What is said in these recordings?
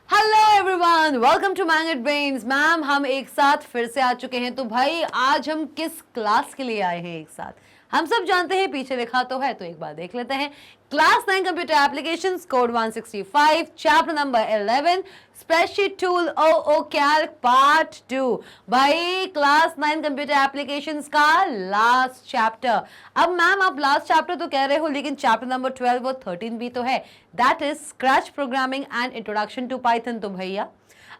Hello everyone, welcome to Mangat brains. Ma'am, हम एक साथ फिर से आ चुके हैं। तो भाई आज हम किस क्लास के लिए आए हैं एक साथ? हम सब जानते हैं, पीछे लिखा तो है, तो एक बार देख लेते हैं। Class 9 computer applications, code 165, chapter number 11, spreadsheet tool O calc part 2। भाई क्लास 9 कंप्यूटर एप्लीकेशंस का लास्ट चैप्टर। अब मैम आप लास्ट चैप्टर तो कह रहे हो, लेकिन चैप्टर नंबर 12 और 13 भी तो है, that is scratch programming and introduction to Python. तो भैया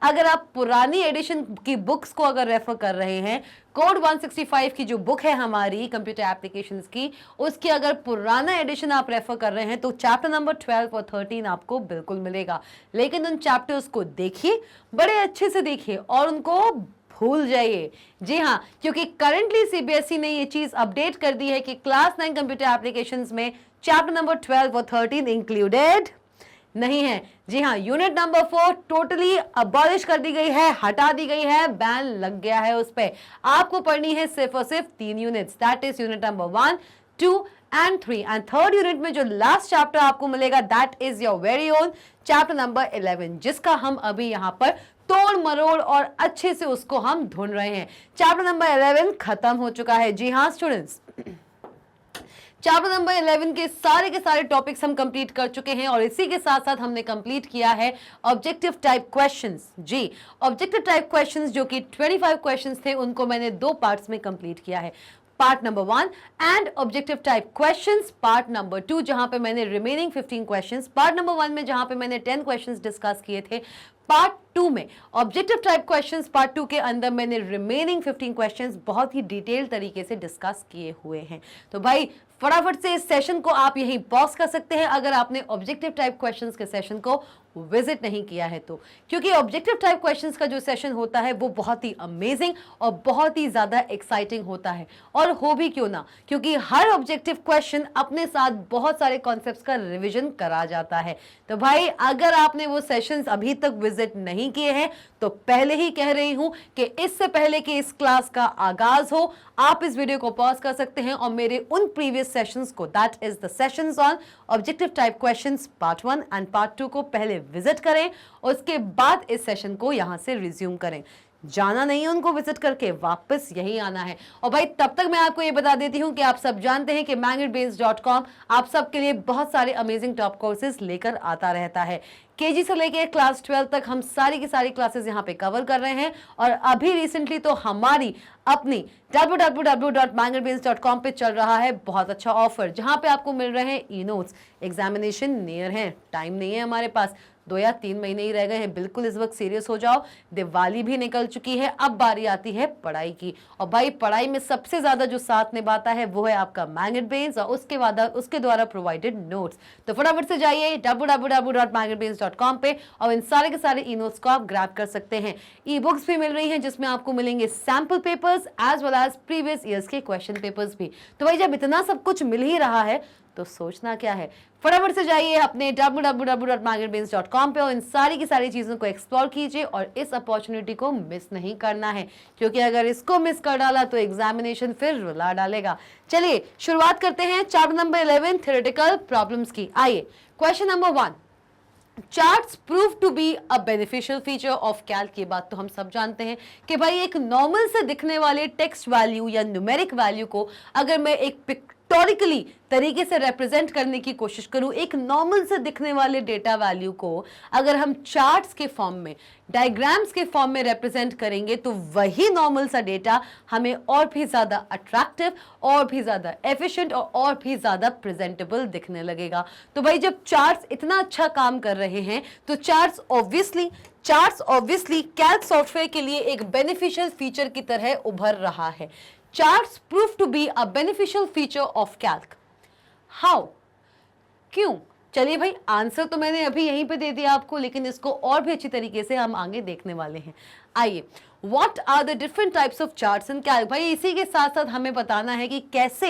अगर आप पुरानी एडिशन की बुक्स को अगर रेफर कर रहे हैं, कोड 165 की जो बुक है हमारी कंप्यूटर एप्लीकेशंस की, उसकी अगर पुराना एडिशन आप रेफर कर रहे हैं तो चैप्टर नंबर 12 और 13 आपको बिल्कुल मिलेगा। लेकिन उन चैप्टर्स को देखिए, बड़े अच्छे से देखिए और उनको भूल जाइए। जी हाँ, क्योंकि करंटली सीबीएसई ने ये चीज अपडेट कर दी है कि क्लास 9 कंप्यूटर एप्लीकेशंस में चैप्टर नंबर 12 और 13 इंक्लूडेड नहीं है। जी हाँ, यूनिट नंबर 4 टोटली अबॉलिश कर दी गई है, हटा दी गई है, बैन लग गया है उस पे। आपको पढ़नी है सिर्फ और सिर्फ 3 units, that is unit number 1, 2 and 3। And third unit में जो लास्ट चैप्टर आपको मिलेगा, that is your very own chapter number 11, जिसका हम अभी यहाँ पर तोड़ मरोड़ और अच्छे से उसको हम ढूंढ रहे हैं। चैप्टर नंबर 11 खत्म हो चुका है। जी हाँ स्टूडेंट्स, चैप्टर नंबर 11 के सारे टॉपिक्स हम कंप्लीट कर चुके हैं और इसी के साथ साथ हमने कंप्लीट किया है ऑब्जेक्टिव टाइप क्वेश्चंस। जी, ऑब्जेक्टिव टाइप क्वेश्चंस जो कि 25 क्वेश्चंस थे, उनको मैंने 2 पार्ट्स में कंप्लीट किया है। Part number 1 and objective type questions part number 2, जहां पे मैंने रिमेनिंग 15 क्वेश्चंस, पार्ट नंबर 1 में जहां पे मैंने 10 क्वेश्चंस डिस्कस किए थे, पार्ट 2 में ऑब्जेक्टिव टाइप क्वेश्चंस पार्ट 2 के अंदर मैंने रिमेनिंग 15 क्वेश्चंस बहुत ही डिटेल तरीके से डिस्कस किए हुए हैं। तो भाई फटाफट से इस सेशन को आप यहीं पॉज कर सकते हैं अगर आपने ऑब्जेक्टिव टाइप क्वेश्चंस के सेशन को विजिट नहीं किया है तो, क्योंकि ऑब्जेक्टिव टाइप क्वेश्चंस का जो सेशन होता है वो बहुत ही अमेजिंग और बहुत ही ज्यादा एक्साइटिंग होता है। और हो भी क्यों ना, क्योंकि हर ऑब्जेक्टिव क्वेश्चन अपने साथ बहुत सारे कॉन्सेप्ट्स का रिवीजन करा जाता है। तो भाई अगर आपने वो सेशंस अभी तक विजिट नहीं किए हैं तो पहले ही कह रही हूं कि इससे पहले कि इस क्लास का आगाज हो, आप इस वीडियो को पॉज कर सकते हैं और मेरे उन प्रीवियस सेशंस को, that is the sessions on objective type questions part 1 and part 2 को पहले विजिट करें और उसके बाद इस सेशन को यहां से रिज्यूम करें। जाना नहीं है उनको विजिट करके, वापस यही आना है। और भाई तब तक मैं आपको ये बता देती हूं कि आप सब जानते हैं कि MagnetBrains.com आप सबके लिए बहुत सारे अमेजिंग टॉप कोर्सेज लेकर आता रहता है। केजी से लेकर क्लास 12 तक हम सारी की सारी क्लासेस यहाँ पे कवर कर रहे हैं। और अभी रिसेंटली तो हमारी अपनी www.magnetbrains.com पे चल रहा है बहुत अच्छा ऑफर, जहां पे आपको मिल रहे हैं ई नोट्स। एग्जामिनेशन नियर है, टाइम नहीं है हमारे पास, 2 या 3 महीने ही रह गए हैं। बिल्कुल इस वक्त सीरियस हो जाओ, दिवाली भी निकल चुकी है, अब बारी आती है पढ़ाई की। और भाई पढ़ाई में सबसे ज्यादा जो साथ निभाता है वो है आपका मैग्नेट ब्रेन्स और उसके द्वारा प्रोवाइडेड नोट्स। तो फटाफट से जाइए www.magnetbrains.com पे और इन सारे के सारे ई नोट्स को आप ग्रैब कर सकते हैं। ई बुक्स भी मिल रही हैं जिसमें आपको मिलेंगे sample papers as well as previous years के क्वेश्चन पेपर्स भी। तो भाई जब इतना सब कुछ मिल ही रहा है तो सोचना क्या है, फटाफट से जाइए अपने www.magnetbrains.com पे और इन सारी की सारी चीजों को एक्सप्लोर कीजिए और इस अपॉर्चुनिटी को मिस नहीं करना है, क्योंकि अगर इसको मिस कर डाला तो एग्जामिनेशन फिर रुला डालेगा। चलिए शुरुआत करते हैं चैप्टर नंबर 11 थ्योरेटिकल प्रॉब्लम्स की। आइए question number 1, charts prove to be a beneficial feature of Calc. की बात तो हम सब जानते हैं कि भाई एक नॉर्मल से दिखने वाले टेक्स्ट वैल्यू या न्यूमेरिक वैल्यू को अगर मैं एक पिक्टोरिकली तरीके से रिप्रेजेंट करने की कोशिश करूं, एक नॉर्मल से दिखने वाले डेटा वैल्यू को अगर हम चार्ट्स के फॉर्म में, डायग्राम्स के फॉर्म में रिप्रेजेंट करेंगे तो वही नॉर्मल सा डेटा हमें और भी ज्यादा अट्रैक्टिव, और भी ज्यादा एफिशिएंट और भी ज्यादा प्रेजेंटेबल दिखने लगेगा। तो भाई जब चार्ट्स इतना अच्छा काम कर रहे हैं तो चार्ट्स ऑब्वियसली कैल्क सॉफ्टवेयर के लिए एक बेनिफिशियल फीचर की तरह उभर रहा है। Charts prove to be a beneficial feature of Calc. How, क्यों? चलिए भाई आंसर तो मैंने अभी यहीं पे दे दिया आपको, लेकिन इसको और भी अच्छी तरीके से हम आगे देखने वाले हैं। आइए, what are the different types of charts in Calc. भाई इसी के साथ साथ हमें बताना है कि कैसे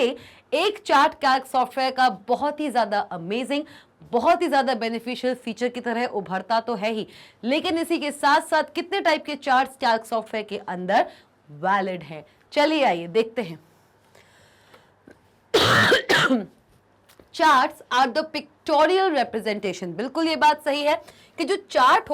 एक चार्ट कैल्क सॉफ्टवेयर का बहुत ही ज्यादा अमेजिंग, बहुत ही ज्यादा बेनिफिशियल फीचर की तरह उभरता तो है ही, लेकिन इसी के साथ साथ कितने टाइप के चार्ट्स कैल्क सॉफ्टवेयर के अंदर वैलिड है। चलिए आइए देखते हैं। Charts are the pictorial representation. बिल्कुल ये बात सही है कि जो चार्ट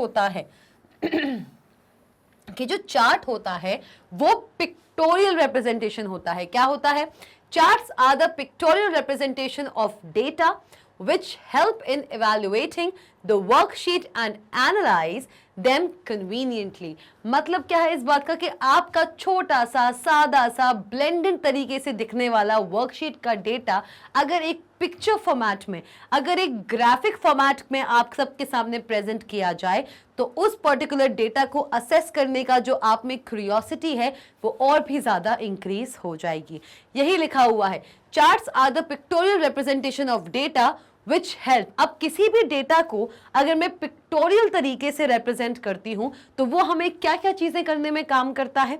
होता है वो पिक्टोरियल रिप्रेजेंटेशन होता है। क्या होता है? Charts are the pictorial representation of data which help in evaluating the worksheet and analyze them conveniently। मतलब क्या है इस बात का कि आपका छोटा सा सादा सा ब्लेंडेड तरीके से दिखने वाला वर्कशीट का डेटा अगर एक पिक्चर फॉर्मेट में, अगर एक ग्राफिक फॉर्मेट में आप सबके सामने प्रेजेंट किया जाए तो उस पर्टिकुलर डेटा को असेस करने का जो आप में क्यूरियोसिटी है वो और भी ज्यादा इंक्रीज हो जाएगी। यही लिखा हुआ है, charts are the pictorial representation of data which help. अब किसी भी डेटा को अगर मैं पिक्टोरियल तरीके से रिप्रेजेंट करती हूं तो वो हमें क्या क्या चीजें करने में काम करता है?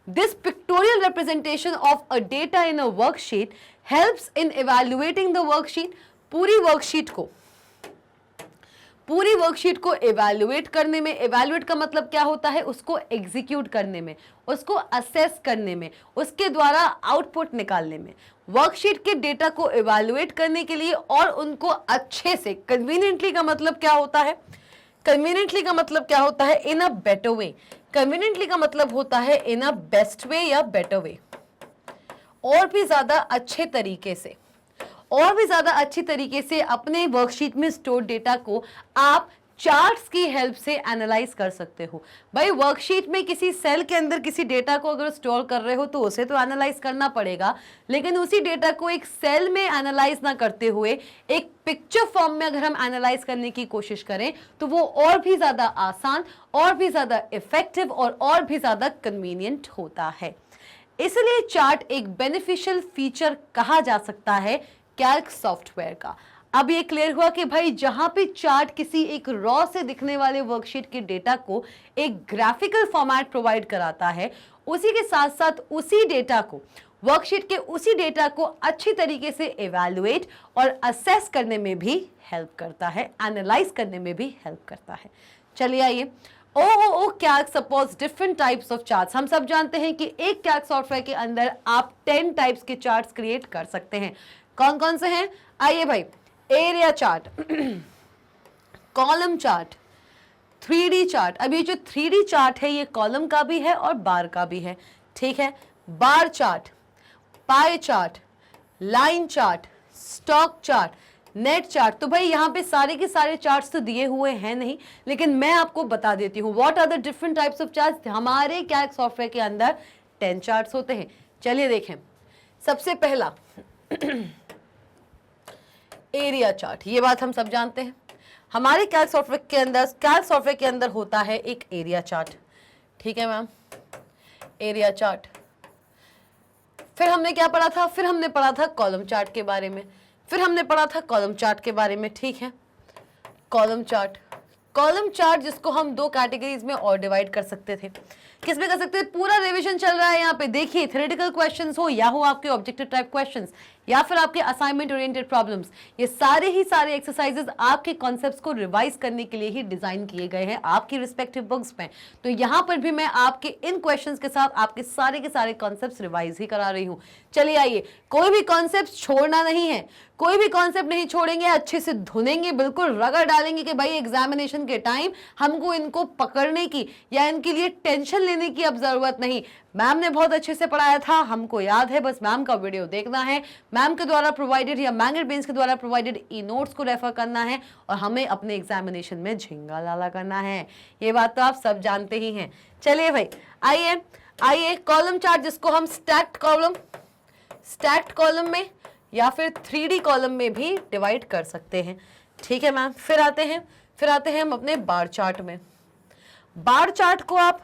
This pictorial representation of a data in a worksheet helps in evaluating the worksheet. पूरी वर्कशीट को इवैल्यूएट करने में, इवैल्यूएट का मतलब क्या होता है? उसको एग्जीक्यूट करने में, उसको असेस करने में, उसके द्वारा आउटपुट निकालने में। वर्कशीट के डेटा को इवैल्यूएट करने के लिए और उनको अच्छे से, कन्वीनियंटली का मतलब क्या होता है? कन्वीनियंटली का मतलब क्या होता है? इन अ बेटर वे। कन्वीनियंटली का मतलब होता है इन अ बेस्ट वे या बेटर वे, और भी ज्यादा अच्छे तरीके से, और भी ज्यादा अच्छी तरीके से अपने वर्कशीट में स्टोर डेटा को आप चार्ट्स की हेल्प से एनालाइज कर सकते हो। भाई वर्कशीट में किसी सेल के अंदर किसी डेटा को अगर स्टोर कर रहे हो तो उसे तो एनालाइज करना पड़ेगा, लेकिन उसी डेटा को एक सेल में एनालाइज ना करते हुए एक पिक्चर फॉर्म में अगर हम एनालाइज करने की कोशिश करें तो वो और भी ज्यादा आसान, और भी ज्यादा इफेक्टिव और भी ज्यादा कन्वीनियंट होता है। इसलिए चार्ट एक बेनिफिशियल फीचर कहा जा सकता है कैल्क सॉफ्टवेयर का। अब ये क्लियर हुआ कि भाई जहां पे चार्ट किसी एक रॉ से दिखने वाले वर्कशीट के डेटा को एक ग्राफिकल फॉर्मेट प्रोवाइड कराता है, उसी के साथ साथ उसी डेटा को, वर्कशीट के उसी डेटा को अच्छी तरीके से इवैल्यूएट और असेस करने में भी हेल्प करता है, एनालाइज करने में भी हेल्प करता है। चलिए आइए, Calc supports different types of charts. हम सब जानते हैं कि एक कैल्क सॉफ्टवेयर के अंदर आप 10 टाइप्स के चार्ट्स क्रिएट कर सकते हैं। कौन कौन से हैं? आइए भाई, area chart, column chart, 3D chart. अब ये जो 3D चार्ट है ये कॉलम का भी है और बार का भी है, ठीक है। Bar chart, pie chart, line chart, stock chart, net chart. तो भाई यहाँ पे सारे के सारे चार्ट्स तो दिए हुए हैं नहीं, लेकिन मैं आपको बता देती हूँ what are the different types of charts. हमारे कैल्क सॉफ्टवेयर के अंदर 10 चार्ट्स होते हैं। चलिए देखें, सबसे पहला एरिया चार्ट। ये बात हम सब जानते हैं, हमारे कैल्क सॉफ्टवेयर के अंदर होता है एक एरिया चार्ट, ठीक है मैम, एरिया चार्ट। फिर हमने क्या पढ़ा था? फिर हमने पढ़ा था कॉलम चार्ट के बारे में, फिर हमने पढ़ा था कॉलम चार्ट के बारे में, ठीक है। कॉलम चार्ट जिसको हम 2 कैटेगरीज में और डिवाइड कर सकते थे। किसमें कर सकते थे? पूरा रिवीजन चल रहा है यहाँ पे, देखिए थ्योरेटिकल क्वेश्चंस हो या हो आपके ऑब्जेक्टिव टाइप क्वेश्चंस या फिर आपके असाइनमेंट ओरिएंटेड प्रॉब्लम्स, ये सारे एक्सरसाइजेस आपके कॉन्सेप्ट्स को रिवाइज करने के लिए ही डिजाइन किए गए हैं आपकी रिस्पेक्टिव बुक्स में। तो यहाँ पर भी मैं आपके इन क्वेश्चंस के साथ आपके सारे के सारे कॉन्सेप्ट्स रिवाइज ही करा रही हूँ। चलिए आइए, कोई भी कॉन्सेप्ट छोड़ना नहीं है, कोई भी कॉन्सेप्ट नहीं छोड़ेंगे, अच्छे से धुनेंगे, बिल्कुल रगड़ डालेंगे कि भाई एग्जामिनेशन के टाइम हमको इनको पकड़ने की या इनके लिए टेंशन लेने की अब जरूरत नहीं। मैम ने बहुत अच्छे से पढ़ाया था, हमको याद है, बस मैम का वीडियो देखना है, मैम के द्वारा प्रोवाइडेड या मैंगेट बेंस के द्वारा प्रोवाइडेड ई नोट्स को रेफर करना है और हमें अपने एग्जामिनेशन में झिंगा लाला करना है। ये बात तो आप सब जानते ही हैं। चलिए भाई, आइए कॉलम चार्ट जिसको हम स्टैक्ड कॉलम में या फिर 3D कॉलम में भी डिवाइड कर सकते हैं, ठीक है मैम। फिर आते हैं हम अपने बार चार्ट में। बार चार्ट को आप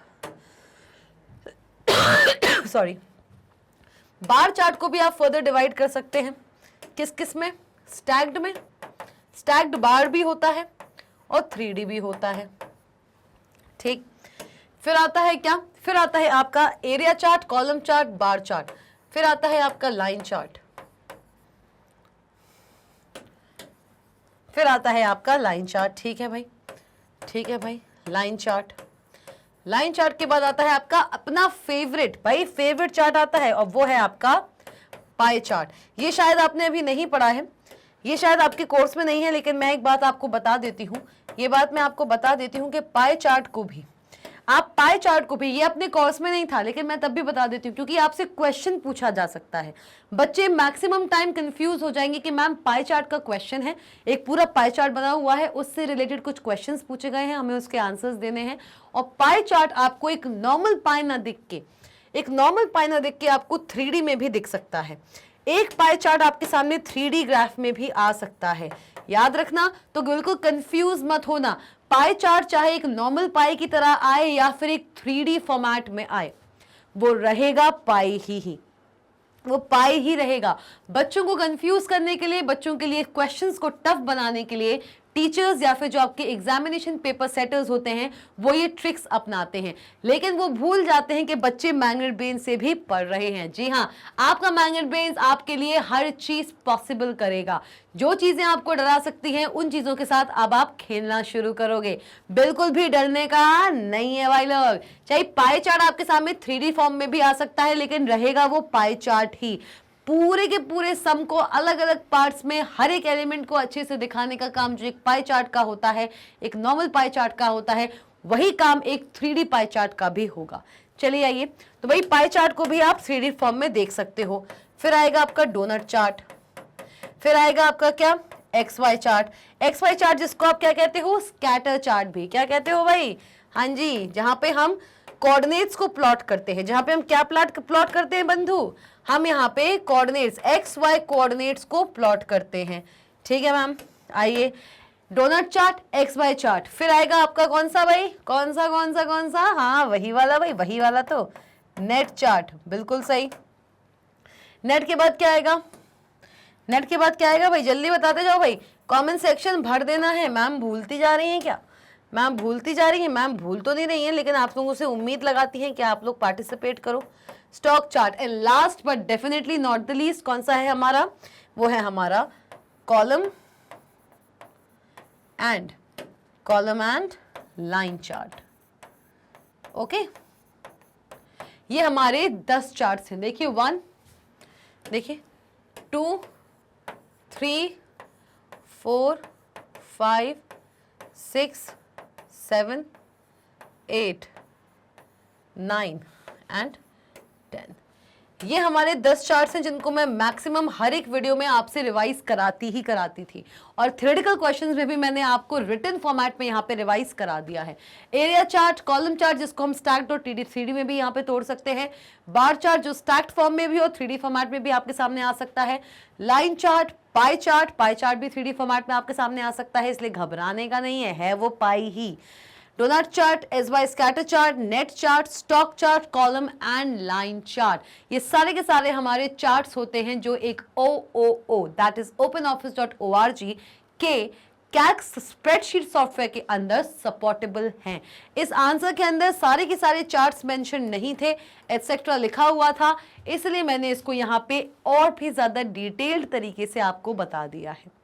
बार चार्ट को भी आप फर्दर डिवाइड कर सकते हैं। किस में? स्टैक्ड में। स्टैक्ड बार भी होता है और 3D भी होता है, ठीक। फिर आता है क्या? फिर आता है आपका area chart, column chart, bar chart. फिर आता है आपका लाइन चार्ट। फिर आता है आपका लाइन चार्ट, ठीक है भाई, लाइन चार्ट। लाइन चार्ट के बाद आता है आपका अपना फेवरेट चार्ट आता है और वो है आपका पाई चार्ट। ये शायद आपने अभी नहीं पढ़ा है, ये शायद आपके कोर्स में नहीं है, लेकिन मैं एक बात आपको बता देती हूँ, ये बात मैं आपको बता देती हूँ कि पाई चार्ट को भी, आप पाई चार्ट को भी, ये अपने कोर्स में नहीं था लेकिन मैं तब भी बता देती हूँ क्योंकि आपसे क्वेश्चन पूछा जा सकता है। बच्चे मैक्सिमम टाइम कंफ्यूज हो जाएंगे कि मैम पाई चार्ट का क्वेश्चन है, एक पूरा पाई चार्ट बना हुआ है, उससे रिलेटेड कुछ क्वेश्चंस पूछे गए हैं, हमें उसके आंसर्स देने हैं। और पाई चार्ट आपको एक नॉर्मल पाई ना दिख के आपको 3D में भी दिख सकता है। एक पाई चार्ट आपके सामने 3D ग्राफ में भी आ सकता है, याद रखना। तो बिल्कुल कंफ्यूज मत होना, पाई चार्ट चाहे एक नॉर्मल पाई की तरह आए या फिर एक 3D फॉर्मेट में आए, वो रहेगा पाई ही, वो पाई ही रहेगा। बच्चों को कंफ्यूज करने के लिए, बच्चों के लिए क्वेश्चंस को टफ बनाने के लिए टीचर्स या फिर जो आपके एग्जामिनेशन पेपर सेटर्स होते हैं वो ये ट्रिक्स अपनाते हैं, लेकिन वो भूल जाते हैं कि बच्चे मैग्नेट ब्रेन से भी पढ़ रहे हैं। जी हाँ, आपका मैग्नेट ब्रेन आपके लिए हर चीज पॉसिबल करेगा। जो चीजें आपको डरा सकती हैं उन चीजों के साथ अब आप खेलना शुरू करोगे, बिल्कुल भी डरने का नहीं है भाई लोग। चाहे पाई चार्ट आपके सामने 3D फॉर्म में भी आ सकता है, लेकिन रहेगा वो पाई चार्ट ही। पूरे के पूरे सम को अलग अलग पार्ट्स में हर एक एलिमेंट को अच्छे से दिखाने का काम जो एक पाई चार्ट का होता है, एक नॉर्मल पाई चार्ट का होता है, वही काम एक 3D पाई चार्ट का भी होगा। चलिए आइए, तो वही पाई चार्ट को भी आप 3D फॉर्म में देख सकते हो। फिर आएगा आपका डोनट चार्ट, फिर आएगा आपका क्या, XY चार्ट। XY चार्ट जिसको आप क्या कहते हो, स्कैटर चार्ट भी क्या कहते हो भाई, हाँ जी, जहां पे हम कोऑर्डिनेट्स को प्लॉट करते हैं, जहां पे हम क्या प्लॉट करते हैं बंधु, हम यहाँ पे कोऑर्डिनेट्स XY कोऑर्डिनेट्स को प्लॉट करते हैं। ठीक है मैम, आइए डोनट चार्ट, XY चार्ट। फिर आएगा आपका कौन सा भाई, कौन सा, हाँ वही वाला भाई, वही वाला तो नेट चार्ट, बिल्कुल सही। नेट के बाद क्या आएगा, नेट के बाद क्या आएगा भाई, जल्दी बताते जाओ भाई, कमेंट सेक्शन भर देना है। मैम भूलती जा रही हैं क्या, मैम भूलती जा रही है, मैम भूल तो नहीं रही है, लेकिन आप लोगों से उम्मीद लगाती हैं कि आप लोग पार्टिसिपेट करो। Stock chart and last but definitely not the least कौन सा है हमारा, वो है हमारा column and line chart. Okay, ये हमारे 10 चार्ट्स हैं। देखिए 1, देखिए 2, 3, 4, 5, 6, 7, 8, 9 एंड 10। ये हमारे 10 चार्ट्स हैं जिनको मैं मैक्सिमम हर एक वीडियो में आपसे रिवाइज कराती थी, और थ्योरेटिकल क्वेश्चंस में भी मैंने आपको रिटन फॉर्मेट में यहाँ पे रिवाइज करा दिया है। एरिया चार्ट, कॉलम चार्ट जिसको हम स्टैक्ड और 3D में भी यहाँ पे तोड़ सकते हैं, बार चार्ट जो स्टैक्ड फॉर्म में भी और 3D फॉर्मेट में भी आपके सामने आ सकता है, लाइन चार्ट, पाई चार्ट भी 3D फॉर्मेट में आपके सामने आ सकता है, इसलिए घबराने का नहीं है वो पाई ही। Donut chart, SY scatter chart, net chart, stock chart, column and line chart, ये सारे के सारे हमारे चार्ट्स होते हैं जो एक OOO दैट इज OpenOffice.org के कैल्क स्प्रेडशीट सॉफ्टवेयर के अंदर सपोर्टेबल हैं। इस आंसर के अंदर सारे के सारे चार्ट्स मेंशन नहीं थे, एटसेट्रा लिखा हुआ था, इसलिए मैंने इसको यहाँ पे और भी ज्यादा डिटेल्ड तरीके से आपको बता दिया है।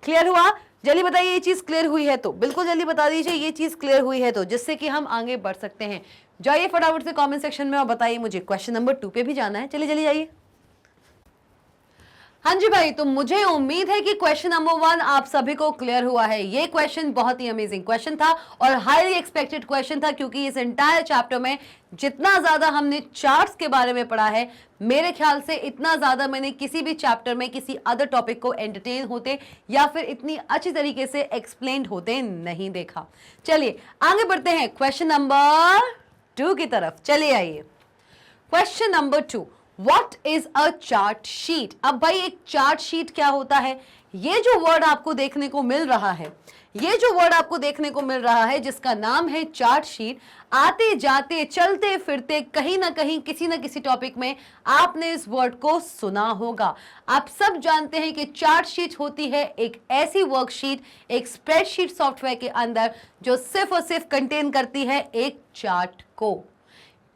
क्लियर हुआ? जल्दी बताइए ये चीज क्लियर हुई है तो, बिल्कुल जल्दी बता दीजिए ये चीज क्लियर हुई है तो, जिससे कि हम आगे बढ़ सकते हैं। जाइए फटाफट से कमेंट सेक्शन में और बताइए मुझे, क्वेश्चन नंबर 2 पे भी जाना है, चलिए जल्दी जाइए। हाँ जी भाई, तो मुझे उम्मीद है कि क्वेश्चन नंबर 1 आप सभी को क्लियर हुआ है। ये क्वेश्चन बहुत ही अमेजिंग क्वेश्चन था और हाईली एक्सपेक्टेड क्वेश्चन था, क्योंकि इस एंटायर चैप्टर में जितना ज्यादा हमने चार्ट्स के बारे में पढ़ा है, मेरे ख्याल से इतना ज्यादा मैंने किसी भी चैप्टर में किसी अदर टॉपिक को एंटरटेन होते या फिर इतनी अच्छी तरीके से एक्सप्लेन्ड होते नहीं देखा। चलिए आगे बढ़ते हैं क्वेश्चन नंबर 2 की तरफ। चलिए आइए, question number 2, What is a chart sheet? अब भाई एक चार्ट शीट क्या होता है? ये जो वर्ड आपको देखने को मिल रहा है, ये जो वर्ड आपको देखने को मिल रहा है जिसका नाम है चार्ट शीट, आते जाते चलते फिरते कहीं ना कहीं किसी ना किसी टॉपिक में आपने इस वर्ड को सुना होगा। आप सब जानते हैं कि चार्ट शीट होती है एक ऐसी वर्कशीट, एक स्प्रेडशीट सॉफ्टवेयर के अंदर जो सिर्फ और सिर्फ कंटेन करती है एक चार्ट को।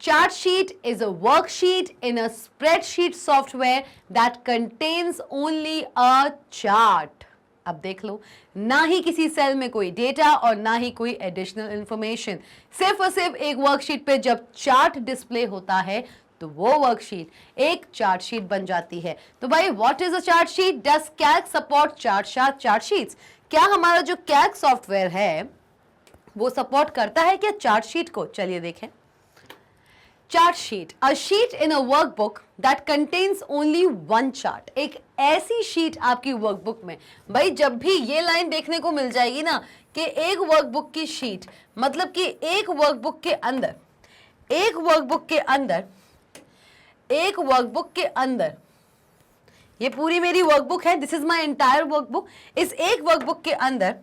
Chart sheet is a worksheet in a spreadsheet software that contains only a chart. अब देख लो, ना ही किसी सेल में कोई डेटा और ना ही कोई एडिशनल इंफॉर्मेशन, सिर्फ और सिर्फ एक वर्कशीट पे जब चार्ट डिस्प्ले होता है तो वो वर्कशीट एक चार्ट शीट बन जाती है। तो भाई what is a chart sheet? Does Calc support chart sheets? क्या हमारा जो कैल्क सॉफ्टवेयर है वो सपोर्ट करता है क्या चार्ट शीट को? चलिए देखें। Chart sheet, a sheet in a workbook that contains only one chart. एक ऐसी शीट आपकी वर्कबुक में, भाई जब भी ये लाइन देखने को मिल जाएगी ना कि एक वर्कबुक की शीट, मतलब कि एक वर्कबुक के अंदर ये पूरी मेरी वर्कबुक है, this is my entire workbook. इस एक वर्कबुक के अंदर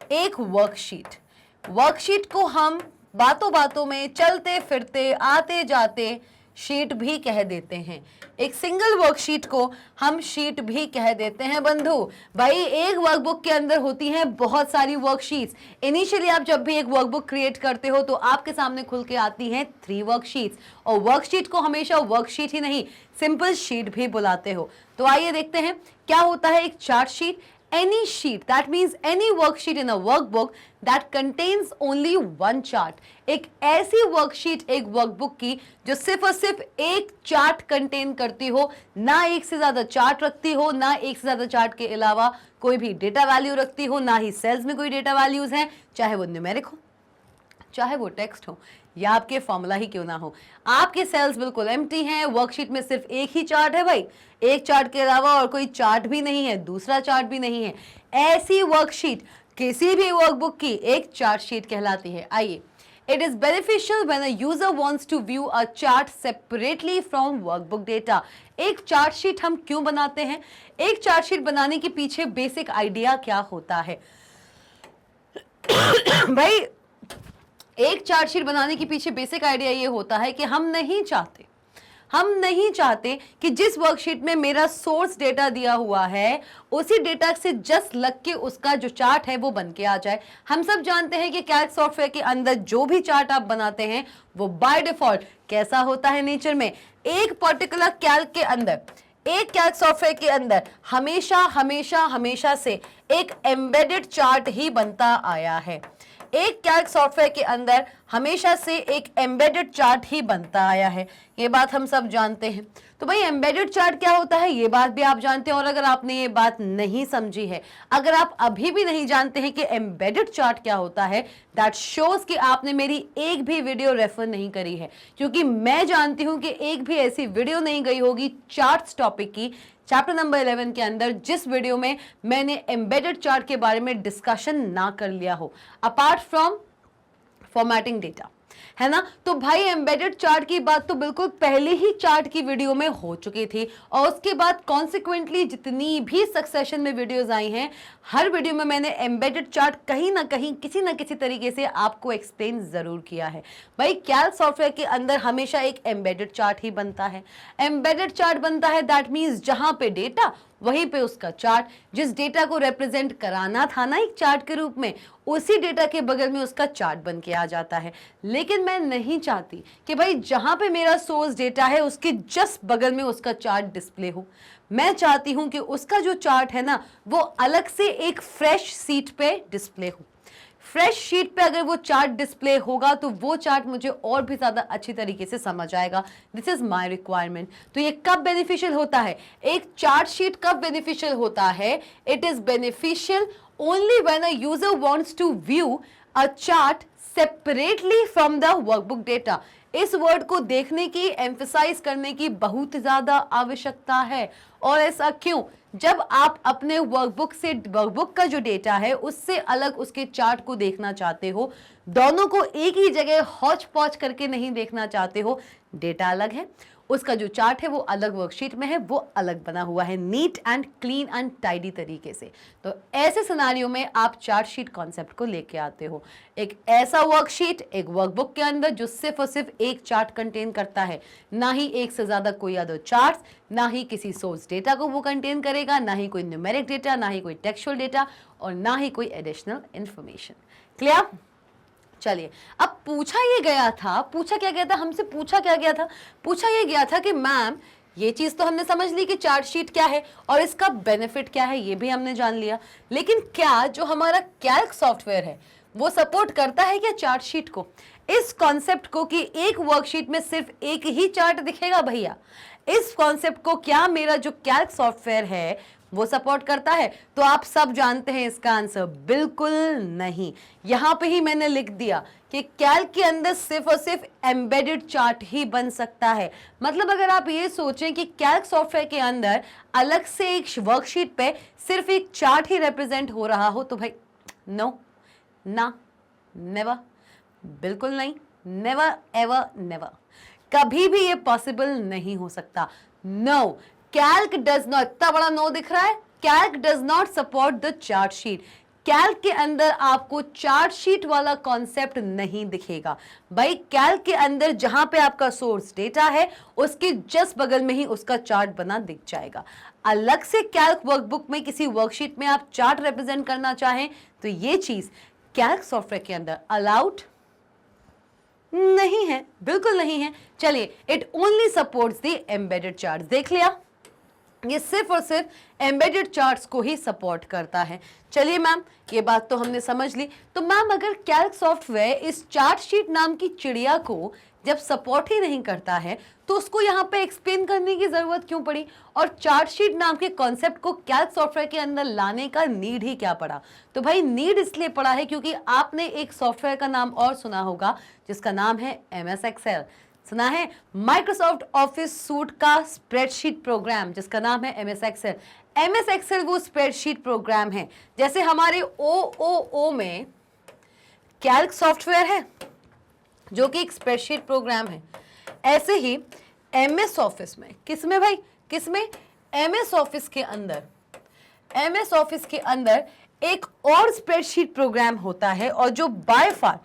एक वर्कशीट को हम बातों बातों में, चलते फिरते, आते जाते शीट भी कह देते हैं। एक सिंगल वर्कशीट को हम शीट भी कह देते हैं बंधु। भाई एक वर्कबुक के अंदर होती हैं बहुत सारी वर्कशीट्स। इनिशियली आप जब भी एक वर्कबुक क्रिएट करते हो तो आपके सामने खुल के आती हैं 3 वर्कशीट्स, और वर्कशीट को हमेशा वर्कशीट ही नहीं, सिंपल शीट भी बुलाते हो। तो आइए देखते हैं क्या होता है एक chart sheet. Any sheet, that means any worksheet in a workbook that contains only one chart. एक ऐसी वर्कशीट एक वर्कबुक की जो सिर्फ और सिर्फ एक चार्ट कंटेन करती हो, ना एक से ज्यादा चार्ट रखती हो, ना एक से ज्यादा चार्ट के अलावा कोई भी डेटा वैल्यू रखती हो, ना ही सेल्स में कोई डेटा वैल्यूज हैं, चाहे वो न्यूमेरिक हो, चाहे वो टेक्स्ट हो, या आपके फॉर्मूला ही क्यों ना हो। आपके सेल्स बिल्कुल एम्प्टी हैं, वर्कशीट में सिर्फ एक ही चार्ट है भाई, एक चार्ट के अलावा और कोई चार्ट भी नहीं है, दूसरा चार्ट भी नहीं है। ऐसी वर्कशीट किसी भी वर्कबुक की एक चार्ट शीट कहलाती है। आइए, it is beneficial when a user wants to view a chart separately from workbook data. एक चार्ट शीट हम क्यों बनाते हैं? एक चार्ट शीट बनाने के पीछे बेसिक आइडिया क्या होता है भाई? एक चार्ट शीट बनाने के पीछे बेसिक आइडिया ये होता है कि हम नहीं चाहते कि जिस वर्कशीट में मेरा सोर्स डेटा दिया हुआ है उसी डेटा से जस्ट लग के उसका जो चार्ट है वो बन के आ जाए। हम सब जानते हैं कि कैल्क सॉफ्टवेयर के अंदर जो भी चार्ट आप बनाते हैं वो बाय डिफॉल्ट कैसा होता है नेचर में, एक पर्टिकुलर कैल्क के अंदर, एक कैल्क सॉफ्टवेयर के अंदर हमेशा से एक एम्बेडेड चार्ट ही बनता आया है। एक कैल्क सॉफ्टवेयर के अंदर हमेशा से एक एम्बेडेड चार्ट ही बनता आया है, ये बात हम सब जानते हैं। तो भाई एम्बेडेड चार्ट क्या होता है ये बात भी आप जानते हैं, और अगर आपने ये बात नहीं समझी है, अगर आप अभी भी नहीं जानते हैं कि एम्बेडेड चार्ट क्या होता है, दैट शोज कि आपने मेरी एक भी वीडियो रेफर नहीं करी है, क्योंकि मैं जानती हूं कि एक भी ऐसी वीडियो नहीं गई होगी चार्ट्स टॉपिक की चैप्टर नंबर 11 के अंदर जिस वीडियो में मैंने एम्बेडेड चार्ट के बारे में डिस्कशन ना कर लिया हो, अपार्ट फ्रॉम फॉर्मेटिंग डेटा, है ना। तो भाई एम्बेडेड चार्ट की बात तो बिल्कुल पहले ही चार्ट की वीडियो में हो चुकी थी, और उसके बाद कॉन्सिक्वेंटली जितनी भी सक्सेशन में वीडियोस आई हैं, हर वीडियो में मैंने एम्बेडेड चार्ट कहीं ना कहीं किसी ना किसी तरीके से आपको एक्सप्लेन जरूर किया है। भाई कैल्क सॉफ्टवेयर के अंदर हमेशा एक एम्बेडेड चार्ट ही बनता है। एम्बेडेड चार्ट बनता है दैट मीन्स जहां पे डेटा वहीं पे उसका चार्ट, जिस डेटा को रिप्रेजेंट कराना था ना एक चार्ट के रूप में, उसी डेटा के बगल में उसका चार्ट बन के आ जाता है। लेकिन मैं नहीं चाहती कि भाई जहां पे मेरा सोर्स डेटा है उसके जस्ट बगल में उसका चार्ट डिस्प्ले हो। मैं चाहती हूं कि उसका जो चार्ट है ना वो अलग से एक फ्रेश शीट पे डिस्प्ले हो। फ्रेश शीट पे अगर वो चार्ट डिस्प्ले होगा तो वो चार्ट मुझे और भी ज्यादा अच्छी तरीके से समझ आएगा। This is my requirement. तो ये कब बेनिफिशियल होता है? एक चार्ट शीट कब बेनिफिशियल होता है? It is beneficial only when a user wants to view a chart separately from the workbook data. इस वर्ड को देखने की, एम्फसाइज करने की बहुत ज्यादा आवश्यकता है। और ऐसा क्यों? जब आप अपने वर्कबुक का जो डेटा है उससे अलग उसके चार्ट को देखना चाहते हो, दोनों को एक ही जगह हौच पौच करके नहीं देखना चाहते हो, डेटा अलग है, उसका जो चार्ट है वो अलग वर्कशीट में है, वो अलग बना हुआ है neat and clean and tidy तरीके से। तो ऐसे सिनारियो में आप चार्ट शीट कॉन्सेप्ट को लेके आते हो। एक ऐसा वर्कशीट एक वर्कबुक के अंदर जो सिर्फ और सिर्फ एक चार्ट कंटेन करता है, ना ही एक से ज्यादा कोई अदर चार्ट्स, ना ही किसी सोर्स डेटा को वो कंटेन करेगा, ना ही कोई न्यूमेरिक डेटा, ना ही कोई टेक्सचुअल डेटा, और ना ही कोई एडिशनल इंफॉर्मेशन। क्लियर? चलिए, अब पूछा क्या गया था हमसे? पूछा ये गया था कि मैम ये चीज तो हमने समझ ली कि चार्ट शीट क्या है और इसका बेनिफिट क्या है, ये भी हमने जान लिया, लेकिन क्या जो हमारा कैल्क सॉफ्टवेयर है वो सपोर्ट करता है क्या चार्ट शीट को, इस कॉन्सेप्ट को कि एक वर्कशीट में सिर्फ एक ही चार्ट दिखेगा भैया, इस कॉन्सेप्ट को क्या मेरा जो कैल्क सॉफ्टवेयर है वो सपोर्ट करता है? तो आप सब जानते हैं इसका आंसर बिल्कुल नहीं। यहां पे ही मैंने लिख दिया कि कैल्क के अंदर सिर्फ और सिर्फ एम्बेडेड चार्ट ही बन सकता है। मतलब अगर आप ये सोचें कि कैल्क सॉफ्टवेयर के अंदर अलग से एक वर्कशीट पे सिर्फ एक चार्ट ही रिप्रेजेंट हो रहा हो, तो भाई नो, ना, नेवर, बिल्कुल नहीं, नेवर एवर नेवर, कभी भी ये पॉसिबल नहीं हो सकता। नो, कैल्क डज नॉट, इतना बड़ा नो दिख रहा है, Calc does not support the chart sheet. Calc के अंदर आपको चार्ट शीट वाला कॉन्सेप्ट नहीं दिखेगा भाई। कैल्क के अंदर जहां पे आपका सोर्स डेटा है उसके जस्ट बगल में ही उसका चार्ट बना दिख जाएगा। अलग से कैल्क वर्कबुक में किसी वर्कशीट में आप चार्ट रिप्रेजेंट करना चाहें तो ये चीज कैल्क सॉफ्टवेयर के अंदर अलाउड नहीं है, बिल्कुल नहीं है। चलिए, it only supports the embedded chart. देख लिया, ये सिर्फ और सिर्फ एम्बेडेड चार्ट्स को ही सपोर्ट करता है। चलिए मैम, ये बात तो हमने समझ ली। तो मैम अगर कैल्क सॉफ्टवेयर इस चार्ट शीट नाम की चिड़िया को जब सपोर्ट ही नहीं करता है तो उसको यहाँ पे एक्सप्लेन करने की जरूरत क्यों पड़ी, और चार्ट शीट नाम के कॉन्सेप्ट को कैल्क सॉफ्टवेयर के अंदर लाने का नीड ही क्या पड़ा? तो भाई नीड इसलिए पड़ा है क्योंकि आपने एक सॉफ्टवेयर का नाम और सुना होगा जिसका नाम है MS एक्सेल। सुना है? माइक्रोसॉफ्ट ऑफिस सूट का स्प्रेडशीट प्रोग्राम जिसका नाम है MS एक्सेल। MS एक्सेल वो स्प्रेडशीट प्रोग्राम है, जैसे हमारे OOO में कैल्क सॉफ्टवेयर है जो कि एक स्प्रेडशीट प्रोग्राम है, ऐसे ही MS ऑफिस में, किसमें भाई, किसमें? MS ऑफिस के अंदर, MS ऑफिस के अंदर एक और स्प्रेडशीट प्रोग्राम होता है, और जो बाय फार,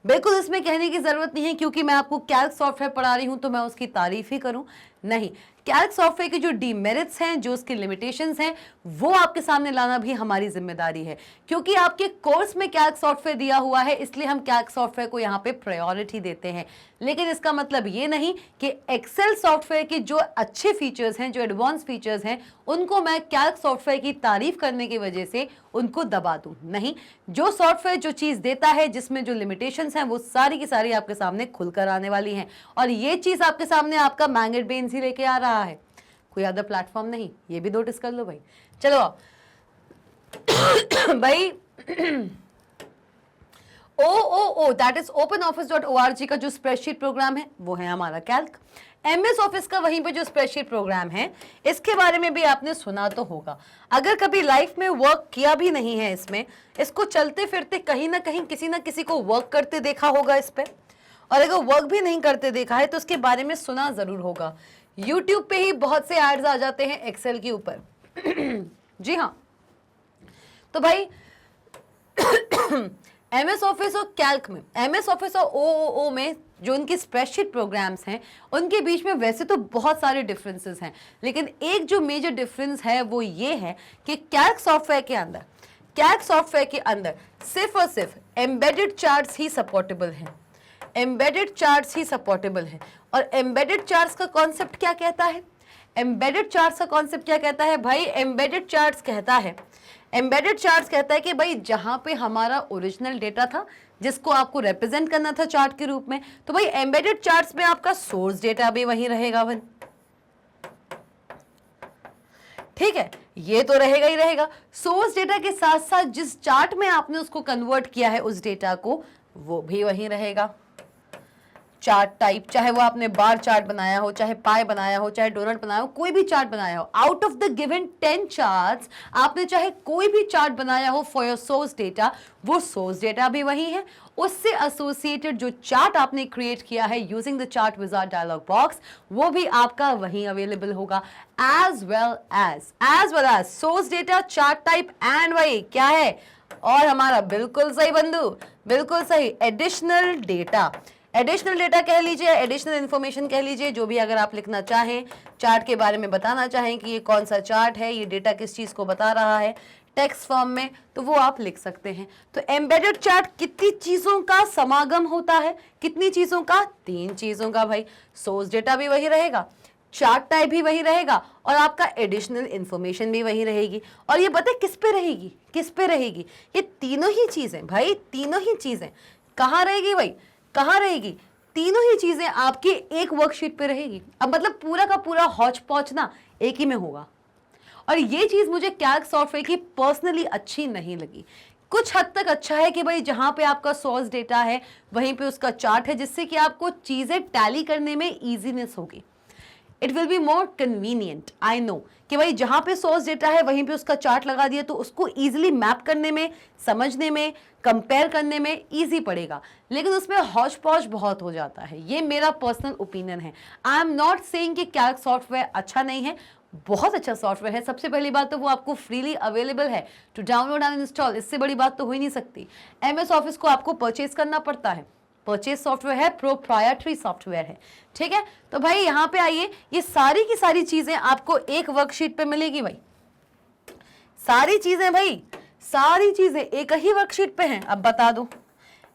बिल्कुल इसमें कहने की जरूरत नहीं है क्योंकि मैं आपको कैल्क सॉफ्टवेयर पढ़ा रही हूं तो मैं उसकी तारीफ ही करूं, नहीं, कैल्क सॉफ्टवेयर के जो डीमेरिट्स हैं, जो उसके लिमिटेशंस हैं, वो आपके सामने लाना भी हमारी जिम्मेदारी है। क्योंकि आपके कोर्स में कैल्क सॉफ्टवेयर दिया हुआ है इसलिए हम कैल्क सॉफ्टवेयर को यहाँ पे प्रायोरिटी देते हैं, लेकिन इसका मतलब ये नहीं कि एक्सेल सॉफ्टवेयर के जो अच्छे फीचर्स हैं, जो एडवांस फीचर्स हैं, उनको मैं कैल्क सॉफ्टवेयर की तारीफ करने की वजह से उनको दबा दूं। नहीं, जो सॉफ्टवेयर जो चीज़ देता है, जिसमें जो लिमिटेशंस हैं, वो सारी की सारी आपके सामने खुलकर आने वाली हैं, और ये चीज़ आपके सामने आपका मैंगेट बेन्स ही लेके आ रहा है, कोई अदर प्लेटफॉर्म नहीं। ये भी नोटिस कर लो भाई। चलो भाई, OOO दैट इज OpenOffice.org का जो स्प्रेडशीट प्रोग्राम है वो है हमारा कैल्क। MS ऑफिस का वहीं पे जो स्प्रेडशीट प्रोग्राम है, इसके बारे में भी आपने सुना तो होगा। अगर कभी लाइफ में वर्क किया भी नहीं है इसमें, इसको चलते फिरते कहीं ना कहीं किसी ना किसी को वर्क करते देखा होगा इस पे, और अगर वर्क भी नहीं करते देखा है तो उसके बारे में सुना जरूर होगा। YouTube पे ही बहुत से एड्स आ जाते हैं एक्सेल के ऊपर। जी हाँ, तो भाई MS ऑफिस और कैल्क में, MS ऑफिस और OOO में जो उनके स्प्रेडशीट प्रोग्राम्स हैं उनके बीच में वैसे तो बहुत सारे डिफरेंसेस हैं, लेकिन एक जो मेजर डिफरेंस है वो ये है कि कैल्क सॉफ्टवेयर के अंदर सिर्फ और सिर्फ एम्बेडेड चार्ट्स ही सपोर्टेबल हैं, एम्बेडेड चार्ट्स ही सपोर्टेबल हैं। और एम्बेडेड चार्ट्स का कॉन्सेप्ट क्या कहता है? एम्बेडेड चार्ट्स का कॉन्सेप्ट क्या कहता है भाई? एम्बेडेड चार्ट्स कहता है कि भाई जहां पे हमारा ओरिजिनल डेटा था जिसको आपको रिप्रेजेंट करना था चार्ट के रूप में, तो भाई एम्बेडेड चार्ट्स में आपका सोर्स डेटा भी वहीं रहेगा भाई, ठीक है, ये तो रहेगा ही रहेगा। सोर्स डेटा के साथ साथ जिस चार्ट में आपने उसको कन्वर्ट किया है उस डेटा को, वो भी वहीं रहेगा। चार्ट टाइप, चाहे वो आपने बार चार्ट बनाया हो, चाहे पाई बनाया हो, चाहे डोनट बनाया हो, कोई भी चार्ट बनाया हो, out of the given 10 charts आपने चाहे कोई भी चार्ट बनाया हो फॉर योर सोर्स डेटा, वो सोर्स डेटा भी वही है। उससे एसोसिएटेड जो चार्ट आपने क्रिएट किया है using the chart wizard dialog box, वो भी आपका वहीं अवेलेबल होगा, as well as source data, chart type and वही क्या है, और हमारा बिल्कुल सही बंधु, बिल्कुल सही, एडिशनल डेटा कह लीजिए, एडिशनल इंफॉर्मेशन कह लीजिए, जो भी अगर आप लिखना चाहें, चार्ट के बारे में बताना चाहें कि ये कौन सा चार्ट है, ये डेटा किस चीज़ को बता रहा है टेक्स्ट फॉर्म में, तो वो आप लिख सकते हैं। तो एम्बेडेड चार्ट कितनी चीज़ों का समागम होता है, कितनी चीज़ों का? 3 चीज़ों का भाई। सोर्स डेटा भी वही रहेगा, चार्ट टाइप भी वही रहेगा और आपका एडिशनल इंफॉर्मेशन भी वही रहेगी। और ये पता है किस पे रहेगी, किस पे रहेगी? ये तीनों ही चीजें भाई, तीनों ही चीजें कहाँ रहेगी भाई, कहाँ रहेगी? तीनों ही चीजें आपकी एक वर्कशीट पे रहेगी। अब मतलब पूरा का पूरा हौच पौच ना एक ही में होगा। और ये चीज मुझे कैल्क सॉफ्टवेयर की पर्सनली अच्छी नहीं लगी। कुछ हद तक अच्छा है कि भाई जहां पे आपका सोर्स डेटा है वहीं पे उसका चार्ट है, जिससे कि आपको चीजें टैली करने में इजीनेस होगी। It will be more convenient, I know कि भाई जहां पे सोर्स डेटा है वहीं पे उसका चार्ट लगा दिया तो उसको इजीली मैप करने में, समझने में, कंपेयर करने में इजी पड़ेगा। लेकिन उसमें हौच पौच बहुत हो जाता है, ये मेरा पर्सनल ओपिनियन है। आई एम नॉट सेइंग कि कैल्क सॉफ्टवेयर अच्छा नहीं है, बहुत अच्छा सॉफ्टवेयर है। सबसे पहली बात तो वो आपको फ्रीली अवेलेबल है टू डाउनलोड एंड इंस्टॉल, इससे बड़ी बात तो हो ही नहीं सकती। MS ऑफिस को आपको परचेज करना पड़ता है, परचेज सॉफ्टवेयर है, प्रोप्राइटरी सॉफ्टवेयर है, ठीक है। तो भाई यहाँ पे आइए, ये सारी की सारी चीजें आपको एक वर्कशीट पे मिलेगी भाई, सारी चीजें भाई, सारी चीजें एक ही वर्कशीट पे हैं। अब बता दो,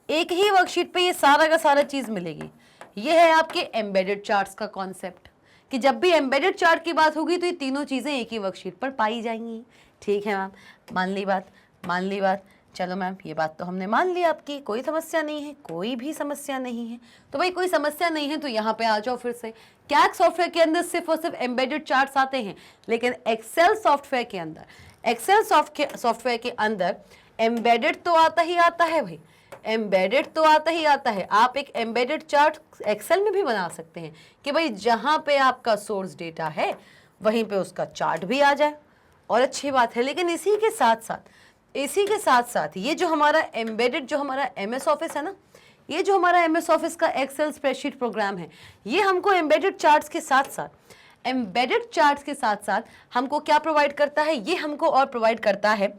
एक ही वर्कशीट पे ये सारा का सारा चीज मिलेगी। ये है आपके एम्बेडेड चार्ट्स का कॉन्सेप्ट कि जब भी एम्बेडेड चार्ट की बात होगी तो ये तीनों चीजें एक ही वर्कशीट पर पाई जाएंगी। ठीक है मैम, मान ली बात, मान ली बात। चलो मैम, ये बात तो हमने मान ली आपकी, कोई समस्या नहीं है, कोई भी समस्या नहीं है। तो भाई कोई समस्या नहीं है तो यहाँ पे आ जाओ फिर से। कैल्क सॉफ्टवेयर के अंदर सिर्फ और सिर्फ एम्बेडेड चार्ट्स आते हैं, लेकिन एक्सेल सॉफ्टवेयर के अंदर, एक्सेल सॉफ्टवेयर के अंदर एम्बेडेड तो आता ही आता है भाई, एम्बेडेड तो आता ही आता है। आप एक एम्बेडेड चार्ट एक्सेल में भी बना सकते हैं कि भाई जहां पे आपका सोर्स डेटा है वहीं पे उसका चार्ट भी आ जाए, और अच्छी बात है। लेकिन इसी के साथ साथ ये जो हमारा एम्बेडेड, जो हमारा MS ऑफिस है ना, ये जो हमारा MS ऑफिस का एक्सेल स्प्रेडशीट प्रोग्राम है, ये हमको एम्बेडेड चार्ट्स के साथ साथ हमको क्या प्रोवाइड करता है? ये हमको और प्रोवाइड करता है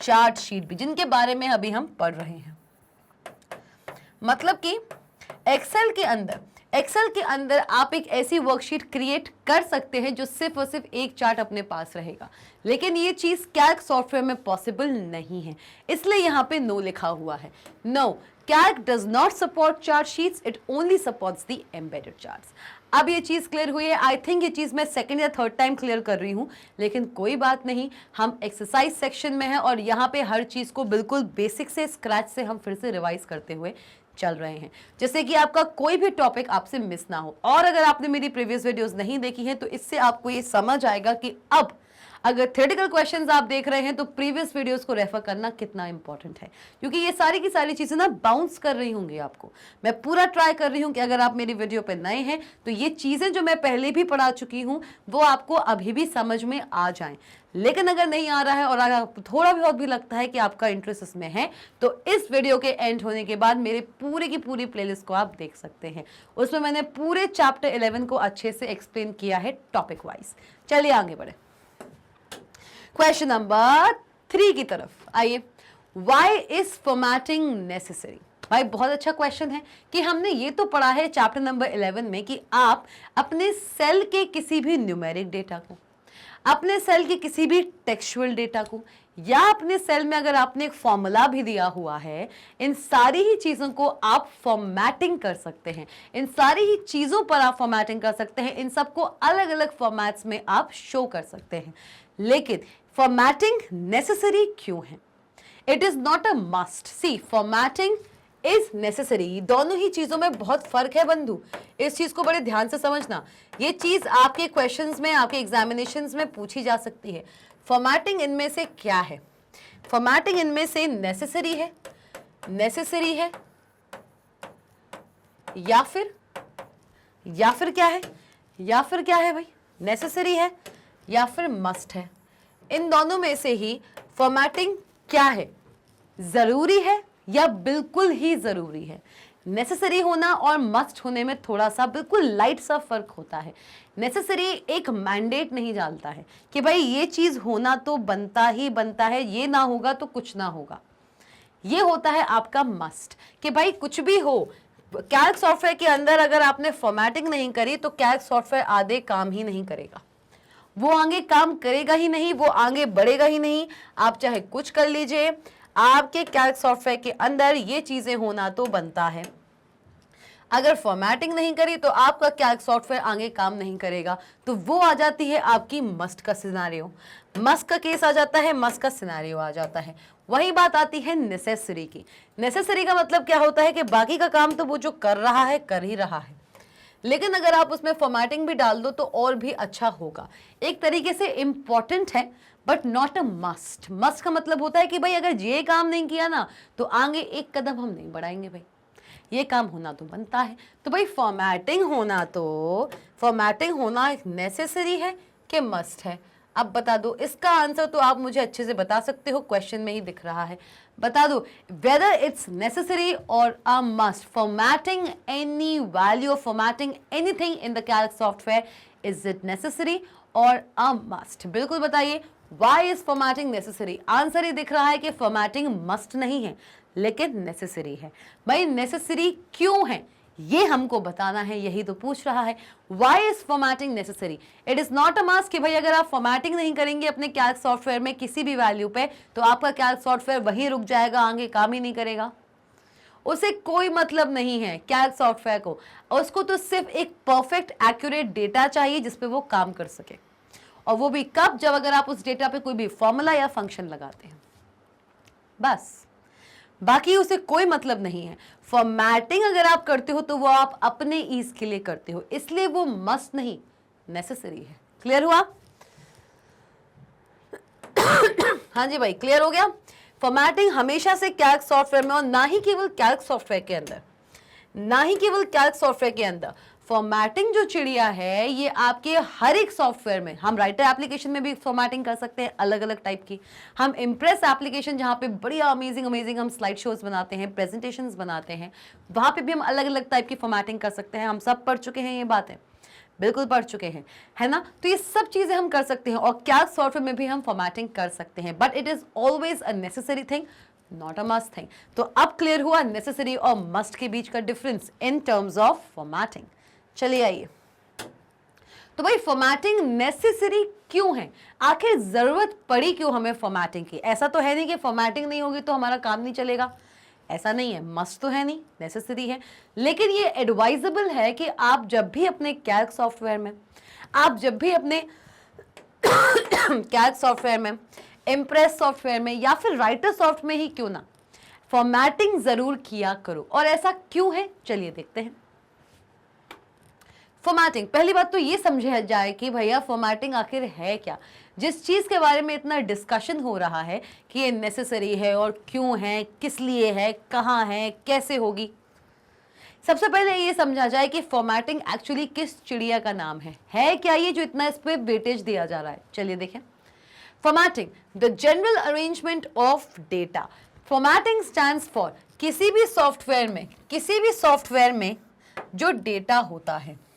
चार्ट शीट भी, जिनके बारे में अभी हम पढ़ रहे हैं। मतलब कि एक्सेल के अंदर आप एक ऐसी वर्कशीट क्रिएट कर सकते हैं जो सिर्फ और सिर्फ एक चार्ट अपने पास रहेगा, लेकिन ये चीज कैल्क सॉफ्टवेयर में पॉसिबल नहीं है, इसलिए यहाँ पे नो लिखा हुआ है। No, Calc does not support chart sheets, it only supports the embedded charts. अब ये चीज क्लियर हुई है। आई थिंक ये चीज मैं सेकंड या थर्ड टाइम क्लियर कर रही हूँ, लेकिन कोई बात नहीं, हम एक्सरसाइज सेक्शन में हैं और यहाँ पे हर चीज को बिल्कुल बेसिक से, स्क्रैच से हम फिर से रिवाइज करते हुए चल रहे हैं, जैसे कि आपका कोई भी टॉपिक आपसे मिस ना हो। और अगर आपने मेरी प्रीवियस वीडियोस नहीं देखी हैं तो इससे आपको ये समझ आएगा कि अब अगर थ्योरेटिकल क्वेश्चंस आप देख रहे हैं तो प्रीवियस वीडियोस को रेफर करना कितना इंपॉर्टेंट है, क्योंकि ये सारी की सारी चीजें ना बाउंस कर रही होंगी आपको। मैं पूरा ट्राई कर रही हूँ कि अगर आप मेरी वीडियो पे नए हैं तो ये चीजें जो मैं पहले भी पढ़ा चुकी हूँ वो आपको अभी भी समझ में आ जाएं। लेकिन अगर नहीं आ रहा है और अगर थोड़ा बहुत भी लगता है कि आपका इंटरेस्ट इसमें है तो इस वीडियो के एंड होने के बाद मेरे पूरे की पूरी प्लेलिस्ट को आप देख सकते हैं। उसमें मैंने पूरे चैप्टर 11 को अच्छे से एक्सप्लेन किया है टॉपिक वाइज। चलिए आगे बढ़े, क्वेश्चन नंबर 3 की तरफ आइए। Why is formatting necessary? भाई बहुत अच्छा क्वेश्चन है कि हमने ये तो पढ़ा है चैप्टर नंबर 11 में कि आप अपने सेल के किसी भी न्यूमेरिक डेटा को, अपने सेल के किसी भी टेक्सचुअल डेटा को, या अपने सेल में अगर आपने एक फॉर्मूला भी दिया हुआ है, इन सारी ही चीजों को आप फॉर्मेटिंग कर सकते हैं। इन सारी ही चीजों पर आप फॉर्मेटिंग कर सकते हैं, इन सबको अलग अलग फॉर्मेट्स में आप शो कर सकते हैं। लेकिन फॉर्मेटिंग नेसेसरी क्यों है? It is not a must. See, formatting is necessary. दोनों ही चीजों में बहुत फर्क है बंधु, इस चीज को बड़े ध्यान से समझना। ये चीज आपके क्वेश्चंस में, आपके एग्जामिनेशंस में पूछी जा सकती है। फॉर्मेटिंग इनमें से क्या है? फॉर्मेटिंग इनमें से नेसेसरी है, नेसेसरी है, या फिर क्या है? या फिर क्या है भाई? नेसेसरी है या फिर मस्ट है? इन दोनों में से ही फॉर्मेटिंग क्या है? जरूरी है या बिल्कुल ही जरूरी है? नेसेसरी होना और मस्ट होने में थोड़ा सा बिल्कुल लाइट सा फर्क होता है। नेसेसरी एक मैंडेट नहीं डालता है कि भाई ये चीज होना तो बनता ही बनता है, ये ना होगा तो कुछ ना होगा। ये होता है आपका मस्ट कि भाई कुछ भी हो, कैल्क सॉफ्टवेयर के अंदर अगर आपने फॉर्मेटिंग नहीं करी तो कैल्क सॉफ्टवेयर आगे काम ही नहीं करेगा, वो आगे काम करेगा ही नहीं, वो आगे बढ़ेगा ही नहीं। आप चाहे कुछ कर लीजिए, आपके कैल्क सॉफ्टवेयर के अंदर ये चीजें होना तो बनता है। अगर फॉर्मेटिंग नहीं करी तो आपका कैल्क सॉफ्टवेयर आगे काम नहीं करेगा। तो वो आ जाती है आपकी मस्ट का सिनेरियो, मस्ट का केस आ जाता है, मस्ट का सिनेरियो आ जाता है। वही बात आती है नेसेसरी की। नेसेसरी का मतलब क्या होता है कि बाकी का काम तो वो जो कर रहा है कर ही रहा है, लेकिन अगर आप उसमें फॉर्मेटिंग भी डाल दो तो और भी अच्छा होगा। एक तरीके से इंपॉर्टेंट है but not a must. Must का मतलब होता है कि भाई अगर ये काम नहीं किया ना तो आगे एक कदम हम नहीं बढ़ाएंगे, भाई ये काम होना तो बनता है। तो भाई फॉर्मेटिंग होना नेसेसरी है कि मस्ट है? अब बता दो। इसका आंसर तो आप मुझे अच्छे से बता सकते हो, क्वेश्चन में ही दिख रहा है। बता दो whether it's necessary or a must formatting any value or formatting anything in the calc software, is it necessary or a must? बिल्कुल बताइए, why is formatting necessary? Answer ही दिख रहा है कि formatting must नहीं है लेकिन necessary है। भाई necessary क्यों है ये हमको बताना है, यही तो पूछ रहा है। Why is formatting necessary? It is not a must कि भाई अगर आप फॉर्मेटिंग नहीं करेंगे अपने कैल्क सॉफ्टवेयर में किसी भी वैल्यू पे तो आपका कैल्क सॉफ्टवेयर वहीं रुक जाएगा, आगे काम ही नहीं करेगा। उसे कोई मतलब नहीं है कैल्क सॉफ्टवेयर को, उसको तो सिर्फ एक परफेक्ट एक्यूरेट डेटा चाहिए जिसपे वो काम कर सके, और वो भी कब? जब अगर आप उस डेटा पे कोई भी फॉर्मूला या फंक्शन लगाते हैं, बस। बाकी उसे कोई मतलब नहीं है। फॉर्मेटिंग अगर आप करते हो तो वो आप अपने ईज के लिए करते हो, इसलिए वो मस्ट नहीं नेसेसरी है। क्लियर हुआ? हाँ जी भाई, क्लियर हो गया। फॉर्मेटिंग हमेशा से कैल्क सॉफ्टवेयर में, और ना ही केवल कैल्क सॉफ्टवेयर के अंदर, ना ही केवल कैल्क सॉफ्टवेयर के अंदर, फॉर्मेटिंग जो चिड़िया है ये आपके हर एक सॉफ्टवेयर में, हम राइटर एप्लीकेशन में भी फॉर्मेटिंग कर सकते हैं अलग अलग टाइप की। हम इम्प्रेस एप्लीकेशन जहाँ पे बढ़िया अमेजिंग हम स्लाइड शोज बनाते हैं, प्रेजेंटेशंस बनाते हैं, वहाँ पे भी हम अलग अलग टाइप की फॉर्मेटिंग कर सकते हैं। हम सब पढ़ चुके हैं ये बातें, बिल्कुल पढ़ चुके हैं, है ना? तो ये सब चीज़ें हम कर सकते हैं और कैल्क सॉफ्टवेयर में भी हम फॉर्मेटिंग कर सकते हैं, but it is always a necessary thing, not a must thing. तो अब क्लियर हुआ नेसेसरी और मस्ट के बीच का difference in terms of formatting. चलिए आइए, तो भाई फॉर्मेटिंग नेसेसरी क्यों है? आखिर जरूरत पड़ी क्यों हमें फॉर्मेटिंग की? ऐसा तो है नहीं कि फॉर्मेटिंग नहीं होगी तो हमारा काम नहीं चलेगा, ऐसा नहीं है। मस्ट तो है नहीं, नेसेसरी है। लेकिन ये एडवाइजेबल है कि आप जब भी अपने कैल्क सॉफ्टवेयर में, आप जब भी अपने कैल्क सॉफ्टवेयर में, इम्प्रेस सॉफ्टवेयर में या फिर राइटर सॉफ्ट में ही क्यों ना, फॉर्मेटिंग जरूर किया करो। और ऐसा क्यों है चलिए देखते हैं। फॉर्मेटिंग, पहली बात तो ये समझा जाए कि भैया फॉर्मेटिंग आखिर है क्या। जिस चीज़ के बारे में इतना डिस्कशन हो रहा है कि ये नेसेसरी है और क्यों है, किस लिए है, कहाँ है, कैसे होगी, सबसे पहले ये समझा जाए कि फॉर्मेटिंग एक्चुअली किस चिड़िया का नाम है क्या ये जो इतना इस पर वेटेज दिया जा रहा है। चलिए देखें। Formatting, the general arrangement of data. Formatting stands for किसी भी सॉफ्टवेयर में जो डेटा होता है,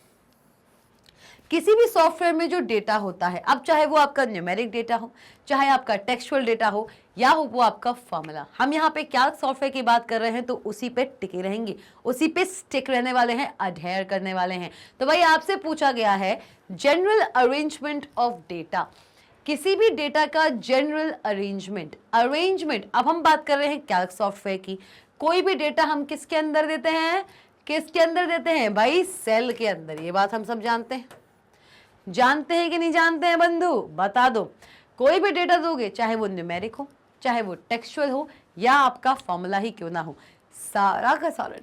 किसी भी सॉफ्टवेयर में जो डेटा होता है, अब चाहे वो आपका न्यूमेरिक डेटा हो, चाहे आपका टेक्सचुअल डेटा हो, या हो वो आपका फॉर्मूला। हम यहाँ पे कैल्क सॉफ्टवेयर की बात कर रहे हैं तो उसी पे टिके रहेंगे, उसी पे स्टिक रहने वाले हैं, अडहेयर करने वाले हैं। तो भाई आपसे पूछा गया है जनरल अरेंजमेंट ऑफ डेटा, किसी भी डेटा का जनरल अरेंजमेंट। अब हम बात कर रहे हैं कैल्क सॉफ्टवेयर की। कोई भी डेटा हम किसके अंदर देते हैं? किसके अंदर देते हैं भाई? सेल के अंदर। ये बात हम सब जानते हैं कि नहीं जानते हैं बंधु? बता दो। कोई भी डेटा दोगे, चाहे वो न्यूमेरिक हो, चाहे वो टेक्सचुअल हो, या आपका फॉर्मूला ही क्यों ना हो, सारा का सारा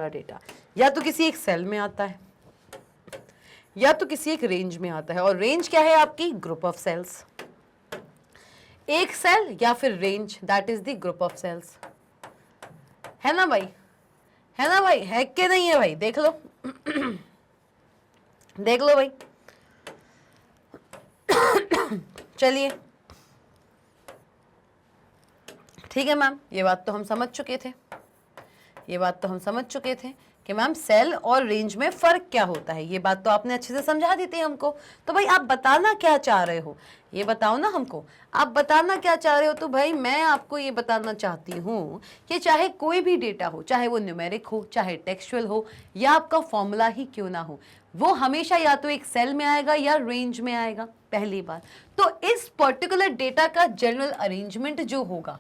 डेटा या तो किसी एक सेल में आता है या तो किसी एक रेंज में आता है। और रेंज क्या है आपकी? Group of cells. एक सेल या फिर range, that is the group of cells. है ना भाई? है कि नहीं है भाई? देख लो भाई। चलिए ठीक है मैम, ये बात तो हम समझ चुके थे कि मैम सेल और रेंज में फ़र्क क्या होता है। ये बात तो आपने अच्छे से समझा दी थी हमको। तो भाई आप बताना क्या चाह रहे हो, ये बताओ ना हमको। आप बताना क्या चाह रहे हो? तो भाई मैं आपको ये बताना चाहती हूँ कि चाहे कोई भी डेटा हो, चाहे वो न्यूमेरिक हो, चाहे टेक्सचुअल हो, या आपका फॉर्मूला ही क्यों ना हो, वो हमेशा या तो एक सेल में आएगा या रेंज में आएगा, पहली बात। तो इस पर्टिकुलर डेटा का जनरल अरेंजमेंट जो होगा,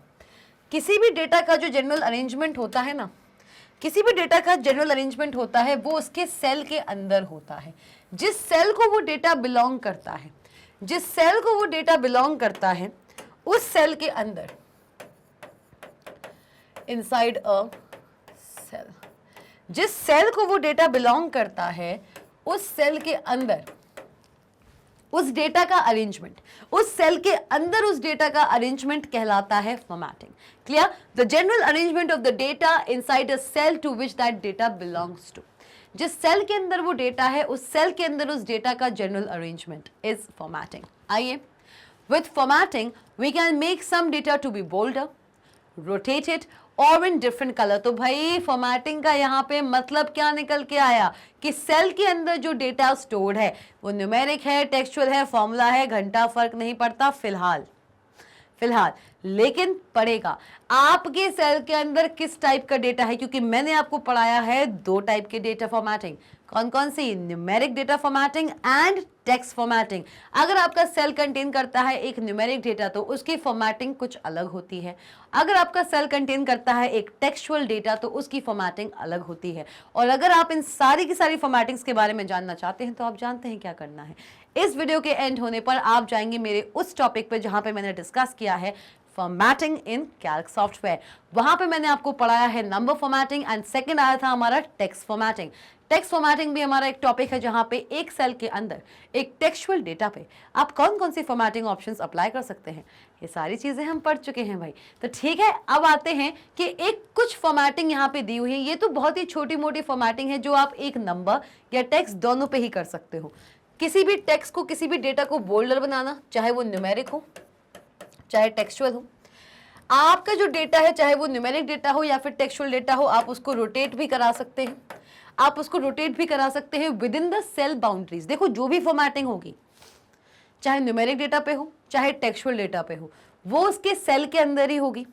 किसी भी डेटा का जो जनरल अरेंजमेंट होता है ना, किसी भी डेटा का जनरल अरेंजमेंट होता है वो उसके सेल के अंदर होता है। जिस सेल को वो डेटा बिलोंग करता है, जिस सेल को वो डेटा बिलोंग करता है, उस सेल के अंदर, इनसाइड अ सेल, जिस सेल को वो डेटा बिलोंग करता है, उस सेल के अंदर उस डेटा का अरेंजमेंट, उस सेल के अंदर उस डेटा का अरेंजमेंट कहलाता है formatting. Clear? The general arrangement of the data inside a cell to which that data belongs to. जिस सेल के अंदर वो डेटा है, उस सेल के अंदर उस डेटा का जनरल अरेंजमेंट इज फॉर्मेटिंग। आइए, with formatting we can make some data to be bolder, rotated और इन डिफरेंट कलर। तो भाई फॉर्मेटिंग का यहाँ पे मतलब क्या निकल के आया कि सेल के अंदर जो डेटा स्टोर्ड है वो न्यूमेरिक है, टेक्सचुअल है, फॉर्मूला है, घंटा फर्क नहीं पड़ता फिलहाल, लेकिन पड़ेगा आपके सेल के अंदर किस टाइप का डेटा है, क्योंकि मैंने आपको पढ़ाया है 2 टाइप के डेटा फॉर्मेटिंग। कौन कौन सी? Numeric data formatting and text formatting. अगर आपका सेल कंटेन करता है एक न्यूमेरिक डेटा तो उसकी फॉर्मेटिंग कुछ अलग होती है। अगर आपका सेल कंटेन करता है एक टेक्सचुअल डेटा तो उसकी फॉर्मेटिंग अलग होती है। और अगर आप इन सारी की सारी फॉर्मेटिंग्स के बारे में जानना चाहते हैं तो आप जानते हैं क्या करना है। इस वीडियो के एंड होने पर आप जाएंगे मेरे उस टॉपिक पे जहां पे मैंने डिस्कस किया है फॉर्मेटिंग इन कैल्क सॉफ्टवेयर। वहां पे मैंने आपको पढ़ाया है नंबर फॉर्मेटिंग एंड सेकंड आया था हमारा टेक्स्ट फॉर्मेटिंग। टेक्स्ट फॉर्मेटिंग भी हमारा एक टॉपिक है जहां पे एक सेल के अंदर एक टेक्सचुअल डेटा पे आप कौन कौन सी फॉर्मेटिंग ऑप्शंस अप्लाई कर सकते हैं, ये सारी चीजें हम पढ़ चुके हैं भाई। तो ठीक है, अब आते हैं कि एक कुछ फॉर्मेटिंग यहाँ पे दी हुई है। ये तो बहुत ही छोटी मोटी फॉर्मेटिंग है जो आप एक नंबर या टेक्स्ट दोनों पे ही कर सकते हो। किसी भी टेक्स्ट को, किसी भी डेटा को बोल्डर बनाना, चाहे वो न्यूमेरिक हो चाहे टेक्सचुअल हो। आपका जो डेटा है चाहे वो न्यूमेरिक डेटा हो या फिर टेक्सचुअल डेटा हो, आप उसको रोटेट भी करा सकते हैं, आप उसको रोटेट भी करा सकते हैं within the cell boundaries. देखो जो भी फॉर्मेटिंग होगी, चाहे न्यूमेरिक डेटा पे हो चाहे टेक्सचुअल डेटा पे हो, वो उसके सेल के अंदर ही होगी।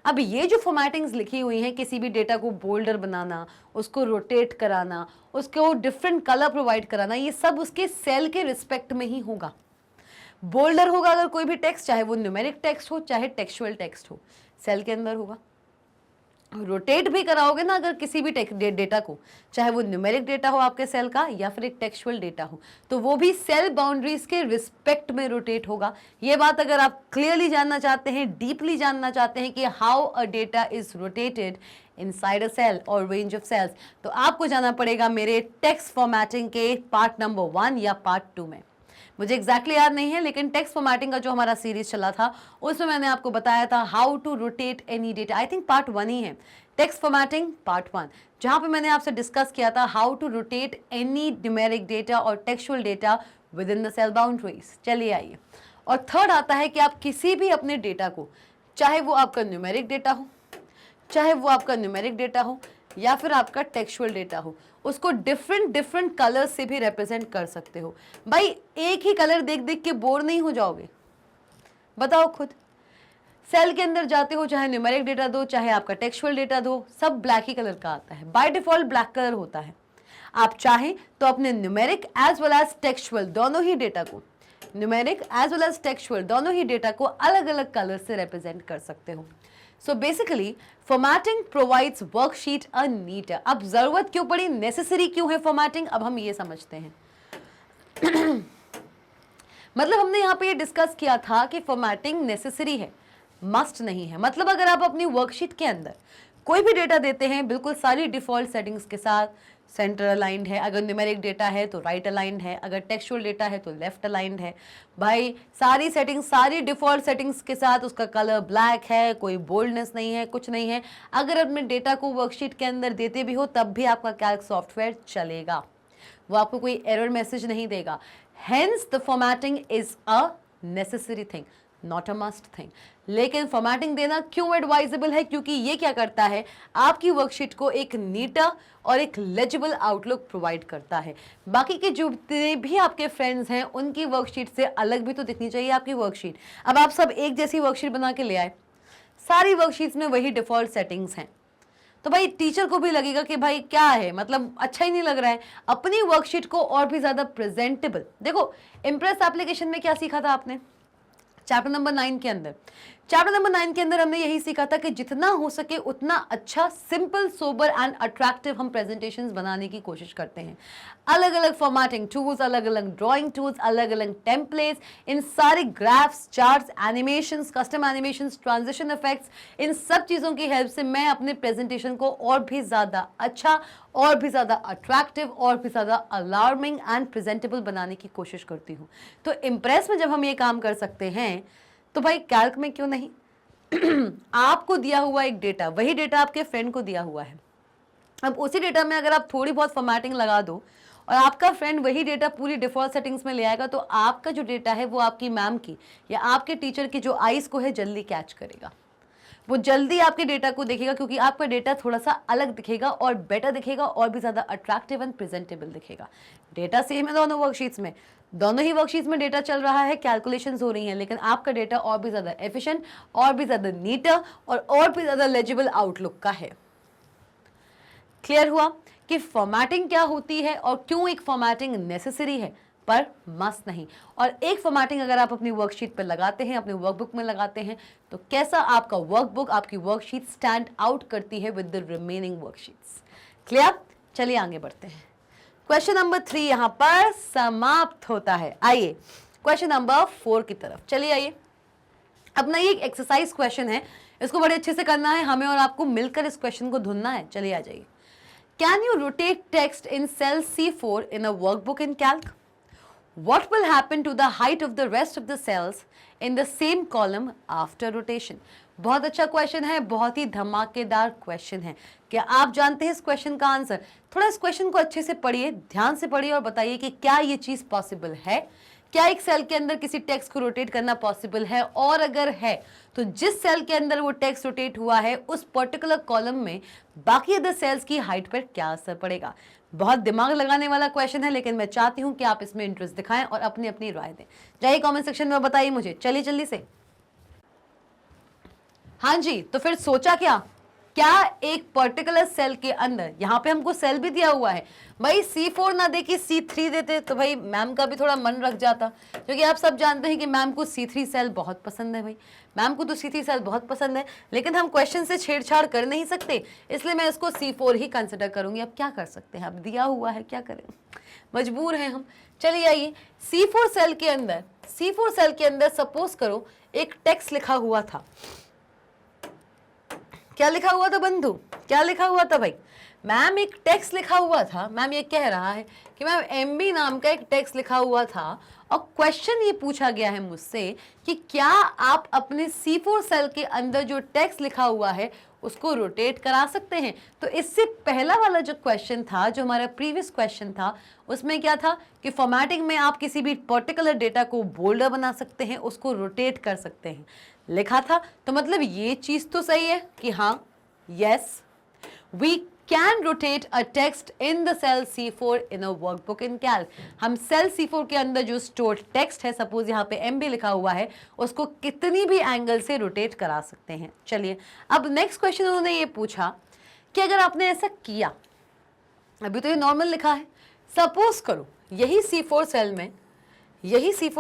अब ये जो फॉर्मेटिंग्स लिखी हुई हैं, किसी भी डेटा को बोल्डर बनाना, उसको रोटेट कराना, उसको डिफरेंट कलर प्रोवाइड कराना, ये सब उसके सेल के रिस्पेक्ट में ही होगा। बोल्डर होगा अगर कोई भी टेक्स्ट, चाहे वो न्यूमेरिक टेक्स्ट हो चाहे टेक्सचुअल टेक्स्ट हो, सेल के अंदर होगा। रोटेट भी कराओगे ना अगर किसी भी डेटा को, चाहे वो न्यूमेरिक डेटा हो आपके सेल का या फिर एक टेक्सचुअल डेटा हो, तो वो भी सेल बाउंड्रीज के रिस्पेक्ट में रोटेट होगा। ये बात अगर आप क्लियरली जानना चाहते हैं, डीपली जानना चाहते हैं कि how a data is rotated inside a cell और रेंज ऑफ सेल्स, तो आपको जाना पड़ेगा मेरे टेक्स्ट फॉर्मेटिंग के पार्ट नंबर 1 या पार्ट 2 में। मुझे एग्जैक्टली याद नहीं है, लेकिन टेक्स्ट फॉर्मेटिंग का जो हमारा सीरीज चला था उसमें मैंने आपको बताया था how to rotate any data. I think part 1 ही है टेक्स्ट फॉर्मेटिंग पार्ट 1, जहां पे मैंने आपसे डिस्कस किया था how to rotate any numeric data और textual data within the cell boundaries. चलिए आइए, और थर्ड आता है कि आप किसी भी अपने डेटा को, चाहे वो आपका न्यूमेरिक डेटा हो, चाहे वो आपका न्यूमेरिक डेटा हो या फिर आपका टेक्सचुअल डेटा हो, उसको डिफरेंट कलर्स से भी रिप्रेजेंट कर सकते हो। भाई एक ही कलर देख देख के बोर नहीं हो जाओगे? बताओ खुद। सेल के अंदर जाते हो, चाहे न्यूमेरिक डेटा दो चाहे आपका टेक्सचुअल डेटा दो, सब ब्लैक ही कलर का आता है, बाय डिफॉल्ट ब्लैक कलर होता है। आप चाहें तो अपने numeric as well as textual दोनों ही डेटा को, numeric as well as textual दोनों ही डेटा को अलग अलग कलर से रिप्रेजेंट कर सकते हो। So basically, formatting provides worksheet a neater। अब जरूरत क्यों पड़ी, नेसेसरी क्यों है फॉर्मेटिंग, अब हम ये समझते हैं। मतलब हमने यहाँ पे ये डिस्कस किया था कि फॉर्मेटिंग नेसेसरी है, मस्ट नहीं है। मतलब अगर आप अपनी वर्कशीट के अंदर कोई भी डेटा देते हैं बिल्कुल सारी डिफॉल्ट सेटिंग्स के साथ, सेंटर अलाइंड है, अगर न्यूमेरिक डेटा है तो राइट अलाइंड है, अगर टेक्सचुअल डेटा है तो लेफ्ट अलाइंड है, भाई सारी सेटिंग्स, सारी डिफॉल्ट सेटिंग्स के साथ, उसका कलर ब्लैक है, कोई बोल्डनेस नहीं है, कुछ नहीं है, अगर अपने डेटा को वर्कशीट के अंदर देते भी हो तब भी आपका कैल्क सॉफ्टवेयर चलेगा, वो आपको कोई एरर मैसेज नहीं देगा। Hence the formatting is a necessary thing, not a must thing. लेकिन फॉर्मेटिंग देना क्यों एडवाइजेबल है, क्योंकि ये क्या करता है, आपकी वर्कशीट को एक नीटा और एक लेजिबल आउटलुक प्रोवाइड करता है। बाकी के जो भी आपके फ्रेंड्स हैं उनकी वर्कशीट से अलग भी तो दिखनी चाहिए आपकी वर्कशीट। अब आप सब एक जैसी वर्कशीट बना के ले आए, सारी वर्कशीट्स में वही डिफॉल्ट सेटिंग्स हैं, तो भाई टीचर को भी लगेगा कि भाई क्या है, मतलब अच्छा ही नहीं लग रहा है। अपनी वर्कशीट को और भी ज्यादा प्रेजेंटेबल, देखो इम्प्रेस एप्लीकेशन में क्या सीखा था आपने चैप्टर नंबर 9 के अंदर, चैप्टर नंबर 9 के अंदर हमने यही सीखा था कि जितना हो सके उतना अच्छा, सिंपल, सोबर एंड अट्रैक्टिव हम प्रेजेंटेशंस बनाने की कोशिश करते हैं। अलग अलग फॉर्मेटिंग टूल्स, अलग अलग ड्राइंग टूल्स, अलग अलग टेम्पलेट्स, इन सारे graphs, charts, animations, custom animations, transition effects, इन सब चीज़ों की हेल्प से मैं अपने प्रेजेंटेशन को और भी ज़्यादा अच्छा, और भी ज़्यादा अट्रैक्टिव, और भी ज़्यादा अलार्मिंग एंड प्रेजेंटेबल बनाने की कोशिश करती हूँ। तो इम्प्रेस में जब हम ये काम कर सकते हैं तो भाई कैल्क में क्यों नहीं। आपको दिया हुआ एक डेटा, वही डेटा आपके फ्रेंड को दिया हुआ है। अब उसी डेटा में अगर आप थोड़ी बहुत फॉर्मेटिंग लगा दो और आपका फ्रेंड वही डेटा पूरी डिफॉल्ट सेटिंग्स में ले आएगा, तो आपका जो डेटा है वो आपकी मैम की या आपके टीचर की जो आईज को है जल्दी कैच करेगा, वो जल्दी आपके डेटा को देखेगा, क्योंकि आपका डेटा थोड़ा सा अलग दिखेगा और बेटर दिखेगा और भी ज़्यादा अट्रैक्टिव एंड प्रेजेंटेबल दिखेगा। डेटा सेम है दोनों वर्कशीट्स में, दोनों ही वर्कशीट्स में डेटा चल रहा है, कैलकुलेशंस हो रही हैं, लेकिन आपका डेटा और भी ज़्यादा एफिशिएंट, और भी ज़्यादा नीटर और भी ज़्यादा लेजिबल आउटलुक का है। क्लियर हुआ कि फॉर्मेटिंग क्या होती है और क्यों एक फॉर्मेटिंग नेसेसरी है, पर मस्ट नहीं। और एक फॉर्मेटिंग अगर आप अपनी वर्कशीट पर लगाते हैं, अपनी वर्कबुक में लगाते हैं, तो कैसा आपका वर्कबुक, आपकी वर्कशीट स्टैंड आउट करती है with the remaining worksheets. Clear? चलिए आगे बढ़ते हैं। क्वेश्चन नंबर 3 यहां पर समाप्त होता है। आइए क्वेश्चन नंबर 4 की तरफ चलिए आइए। अपना ये एक एक्सरसाइज क्वेश्चन है, इसको बड़े अच्छे से करना है हमें और आपको मिलकर इस क्वेश्चन को ढूंढना है। चलिए आ जाइए। Can you rotate text in cell C4 in a workbook in Calc? What will happen to the height of the rest of the cells in the same column after rotation? बहुत अच्छा question है, बहुत ही धमाकेदार question है। क्या आप जानते हैं इस क्वेश्चन का आंसर? थोड़ा इस क्वेश्चन को अच्छे से पढ़िए, ध्यान से पढ़िए और बताइए कि क्या ये चीज पॉसिबल है, क्या एक सेल के अंदर किसी टेक्स्ट को रोटेट करना पॉसिबल है, और अगर है तो जिस सेल के अंदर वो टेक्स्ट रोटेट हुआ है उस पर्टिकुलर कॉलम में बाकी अदर सेल्स की हाइट पर क्या असर पड़ेगा। बहुत दिमाग लगाने वाला क्वेश्चन है, लेकिन मैं चाहती हूं कि आप इसमें इंटरेस्ट दिखाएं और अपनी अपनी राय दें। जाइए कमेंट सेक्शन में बताइए मुझे। चलिए जल्दी से। हाँ जी, तो फिर सोचा क्या एक पर्टिकुलर सेल के अंदर, यहाँ पे हमको सेल भी दिया हुआ है, भाई C4 ना दे के C3 देते तो भाई मैम का भी थोड़ा मन रख जाता, क्योंकि आप सब जानते हैं कि मैम को C3 सेल बहुत पसंद है। भाई मैम को तो C3 सेल बहुत पसंद है, लेकिन हम क्वेश्चन से छेड़छाड़ कर नहीं सकते, इसलिए मैं इसको C4 ही कंसिडर करूंगी। अब क्या कर सकते हैं, अब दिया हुआ है, क्या करें, मजबूर हैं हम। चलिए आइए, C4 सेल के अंदर सपोज करो एक टेक्स्ट लिखा हुआ था। क्या लिखा हुआ था बंधु, क्या लिखा हुआ था भाई? मैम एक टेक्स्ट लिखा हुआ था। मैम ये कह रहा है कि मैम MB नाम का एक टेक्स्ट लिखा हुआ था और क्वेश्चन ये पूछा गया है मुझसे कि क्या आप अपने C4 सेल के अंदर जो टेक्स्ट लिखा हुआ है उसको रोटेट करा सकते हैं। तो इससे पहला वाला जो क्वेश्चन था, जो हमारा प्रीवियस क्वेश्चन था, उसमें क्या था कि फॉर्मेटिंग में आप किसी भी पर्टिकुलर डेटा को बोल्डर बना सकते हैं, उसको रोटेट कर सकते हैं, लिखा था। तो मतलब ये चीज तो सही है कि हाँ, yes we can rotate a text in the cell C4 in a workbook in Calc. हम सेल C4 के अंदर जो स्टोर्ड टेक्स्ट है, सपोज यहाँ पे MB लिखा हुआ है, उसको कितनी भी एंगल से रोटेट करा सकते हैं। चलिए अब नेक्स्ट क्वेश्चन उन्होंने ये पूछा कि अगर आपने ऐसा किया, अभी तो ये नॉर्मल लिखा है, सपोज करो यही C4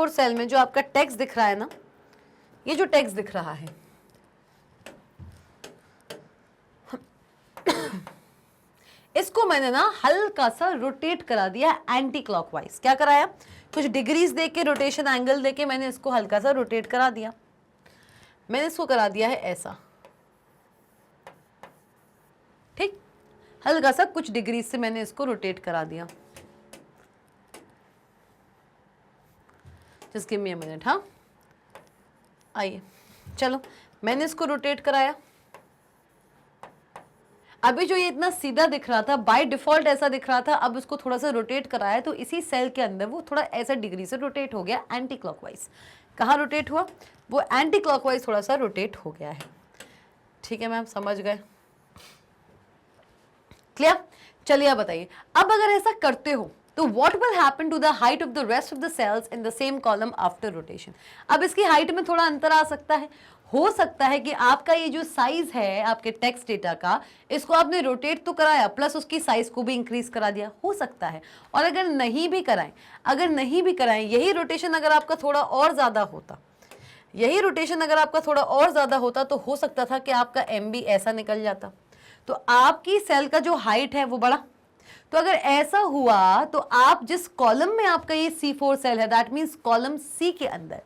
सेल में जो आपका टेक्स्ट दिख रहा है ना, ये जो टेक्स्ट दिख रहा है, इसको मैंने ना हल्का सा रोटेट करा दिया एंटी क्लॉकवाइज। क्या कराया? कुछ डिग्रीज देके, रोटेशन एंगल देके मैंने इसको हल्का सा रोटेट करा दिया। मैंने इसको करा दिया है ऐसा, ठीक, हल्का सा कुछ डिग्रीज से मैंने इसको रोटेट करा दिया। Just give me a minute. हाँ आइए, चलो मैंने इसको रोटेट कराया। अभी जो ये इतना सीधा दिख रहा था, बाय डिफॉल्ट ऐसा दिख रहा था, अब उसको थोड़ा सा रोटेट कराया तो इसी सेल के अंदर वो थोड़ा ऐसा डिग्री से रोटेट हो गया एंटी क्लॉकवाइज। कहाँ रोटेट हुआ? वो एंटी क्लॉकवाइज थोड़ा सा रोटेट हो गया है। ठीक है मैम, समझ गए, क्लियर? चलिए आप बताइए, अब अगर ऐसा करते हो तो what will happen to the height of the rest of the cells in the same column after rotation? अब इसकी हाइट में थोड़ा अंतर आ सकता है। हो सकता है कि आपका ये जो साइज है आपके टेक्स्ट डेटा का, इसको आपने रोटेट तो कराया प्लस उसकी साइज को भी इंक्रीज करा दिया, हो सकता है। और अगर नहीं भी कराएं, यही रोटेशन अगर आपका थोड़ा और ज्यादा होता, यही रोटेशन अगर आपका थोड़ा और ज्यादा होता तो हो सकता था कि आपका एम बी ऐसा निकल जाता। तो आपकी सेल का जो हाइट है वो बढ़ा। तो अगर ऐसा हुआ तो आप जिस कॉलम में आपका ये C4 सेल है, दैट मीन्स कॉलम सी के अंदर,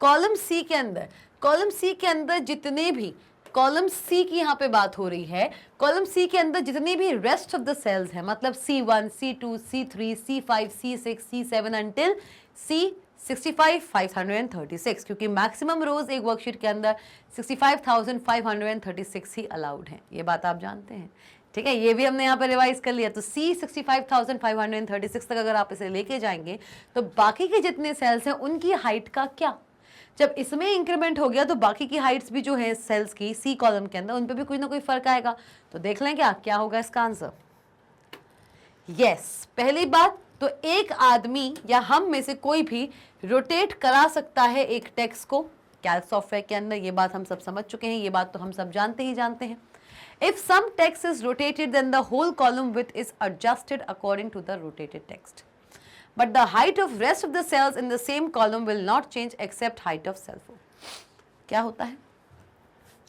कॉलम सी के अंदर, कॉलम सी के अंदर जितने भी, कॉलम सी की यहाँ पे बात हो रही है, कॉलम सी के अंदर जितने भी रेस्ट ऑफ द सेल्स हैं, मतलब C1, C2, C3, C5, C6, C7 until C65 536, क्योंकि मैक्सिमम रोज एक वर्कशीट के अंदर 65,536 ही अलाउड हैं। ये बात आप जानते हैं, ठीक है, ये भी हमने यहाँ पे रिवाइज कर लिया। तो C65,536 तक अगर आप इसे लेके जाएंगे तो बाकी के जितने सेल्स हैं उनकी हाइट का क्या, जब इसमें इंक्रीमेंट हो गया तो बाकी की हाइट्स भी जो है सेल्स की सी कॉलम के अंदर उन पे भी कोई ना कोई फर्क आएगा। तो देख लें क्या होगा इसका आंसर। यस, पहली बात तो एक आदमी या हम में से कोई भी रोटेट करा सकता है एक टेक्स्ट को कैल्क सॉफ्टवेयर के अंदर, ये बात हम सब समझ चुके हैं, ये बात तो हम सब जानते हैं। If some text is rotated, then the whole column width is adjusted according to the rotated text. But the height of rest of the cells in the same column will not change except height of cell 4. क्या होता है,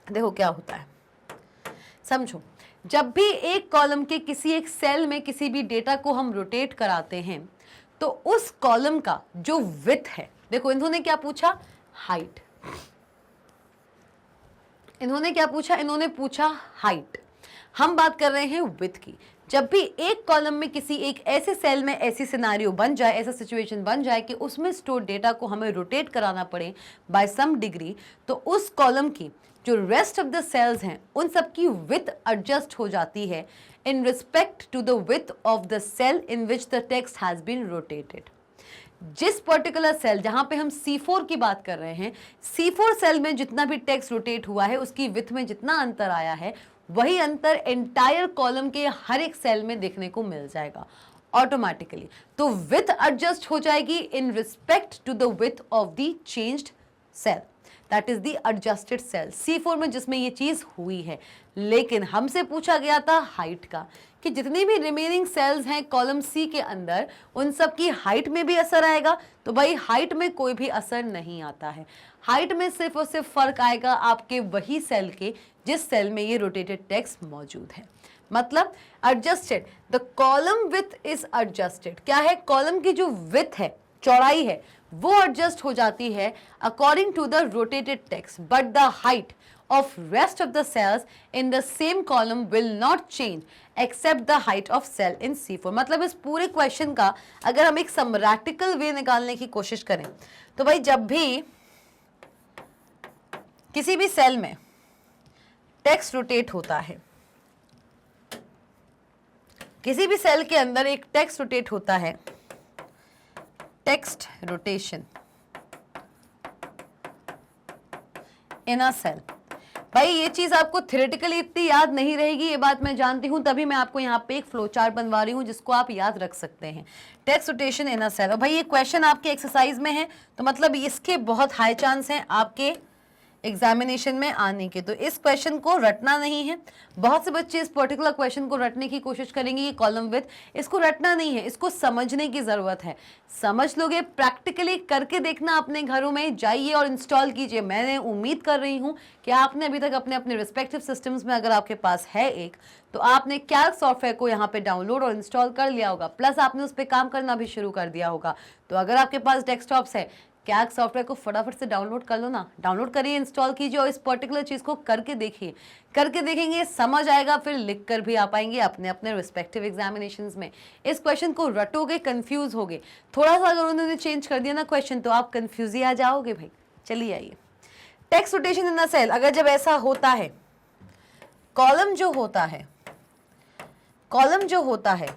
देखो क्या होता है, समझो। जब भी एक कॉलम के किसी एक सेल में किसी भी डेटा को हम रोटेट कराते हैं तो उस कॉलम का जो विड्थ है, देखो इन्होंने क्या पूछा, हाइट, इन्होंने क्या पूछा, इन्होंने पूछा हाइट, हम बात कर रहे हैं विड्थ की। जब भी एक कॉलम में किसी एक ऐसे सेल में ऐसी सिनेरियो बन जाए, ऐसा सिचुएशन बन जाए कि उसमें स्टोर डेटा को हमें रोटेट कराना पड़े बाय सम डिग्री, तो उस कॉलम की जो रेस्ट ऑफ द सेल्स हैं उन सब की विड्थ एडजस्ट हो जाती है in respect to the width of the cell in which the text has been rotated. जिस पर्टिकुलर सेल, जहां पे हम C4 की बात कर रहे हैं, C4 सेल में जितना भी टेक्स्ट रोटेट हुआ है उसकी विड्थ में जितना अंतर आया है वही अंतर एंटायर कॉलम के हर एक सेल में देखने को मिल जाएगा ऑटोमेटिकली। तो विड्थ एडजस्ट हो जाएगी in respect to the width of the changed cell, that is the adjusted cell C4 में जिसमें ये चीज हुई है। लेकिन हमसे पूछा गया था हाइट का, कि जितनी भी रिमेनिंग सेल्स हैं कॉलम सी के अंदर उन सब की हाइट में भी असर आएगा। तो भाई हाइट में कोई भी असर नहीं आता है, हाइट में सिर्फ और सिर्फ फर्क आएगा आपके वही सेल के जिस सेल में ये रोटेटेड टेक्स्ट मौजूद है। मतलब adjusted, the column width is adjusted. क्या है, कॉलम की जो विड्थ है, चौड़ाई है, वो एडजस्ट हो जाती है according to the rotated text, but the height of rest of the cells in the same column will not change except the height of cell in C4। मतलब इस पूरे क्वेश्चन का अगर हम एक समरैटिकल वे निकालने की कोशिश करें तो भाई जब भी किसी भी सेल में टेक्स्ट रोटेट होता है, किसी भी सेल के अंदर एक टेक्स्ट रोटेट होता है, text rotation in a cell. भाई ये चीज आपको थ्योरेटिकली इतनी याद नहीं रहेगी, ये बात मैं जानती हूं, तभी मैं आपको यहाँ पे एक फ्लो चार्ट बनवा रही हूँ जिसको आप याद रख सकते हैं। Text rotation in a cell, और भाई ये क्वेश्चन आपके एक्सरसाइज में है तो मतलब इसके बहुत हाई चांस हैं आपके एग्जामिनेशन में आने के। तो इस क्वेश्चन को रटना नहीं है। बहुत से बच्चे इस पर्टिकुलर क्वेश्चन को रटने की कोशिश करेंगे, ये कॉलम विड्थ, इसको रटना नहीं है, इसको समझने की जरूरत है। समझ लोगे, प्रैक्टिकली करके देखना, अपने घरों में जाइए और इंस्टॉल कीजिए। मैंने उम्मीद कर रही हूँ कि आपने अभी तक अपने अपने रिस्पेक्टिव सिस्टम्स में, अगर आपके पास है एक, तो आपने कैल्क सॉफ्टवेयर को यहाँ पे डाउनलोड और इंस्टॉल कर लिया होगा, प्लस आपने उस पर काम करना भी शुरू कर दिया होगा। तो अगर आपके पास डेस्कटॉप्स है, कैल्क सॉफ्टवेयर को फटाफट से डाउनलोड कर लो ना, डाउनलोड करिए, इंस्टॉल कीजिए और इस पर्टिकुलर चीज़ को करके देखिए। करके देखेंगे, समझ आएगा, फिर लिख कर भी आ पाएंगे अपने अपने रिस्पेक्टिव एग्जामिनेशंस में। इस क्वेश्चन को रटोगे, कंफ्यूज होगे, थोड़ा सा अगर उन्होंने चेंज कर दिया ना क्वेश्चन तो आप कंफ्यूज ही आ जाओगे भाई। चलिए आइए, text rotation in a cell, अगर जब ऐसा होता है, कॉलम जो होता है, कॉलम जो होता है,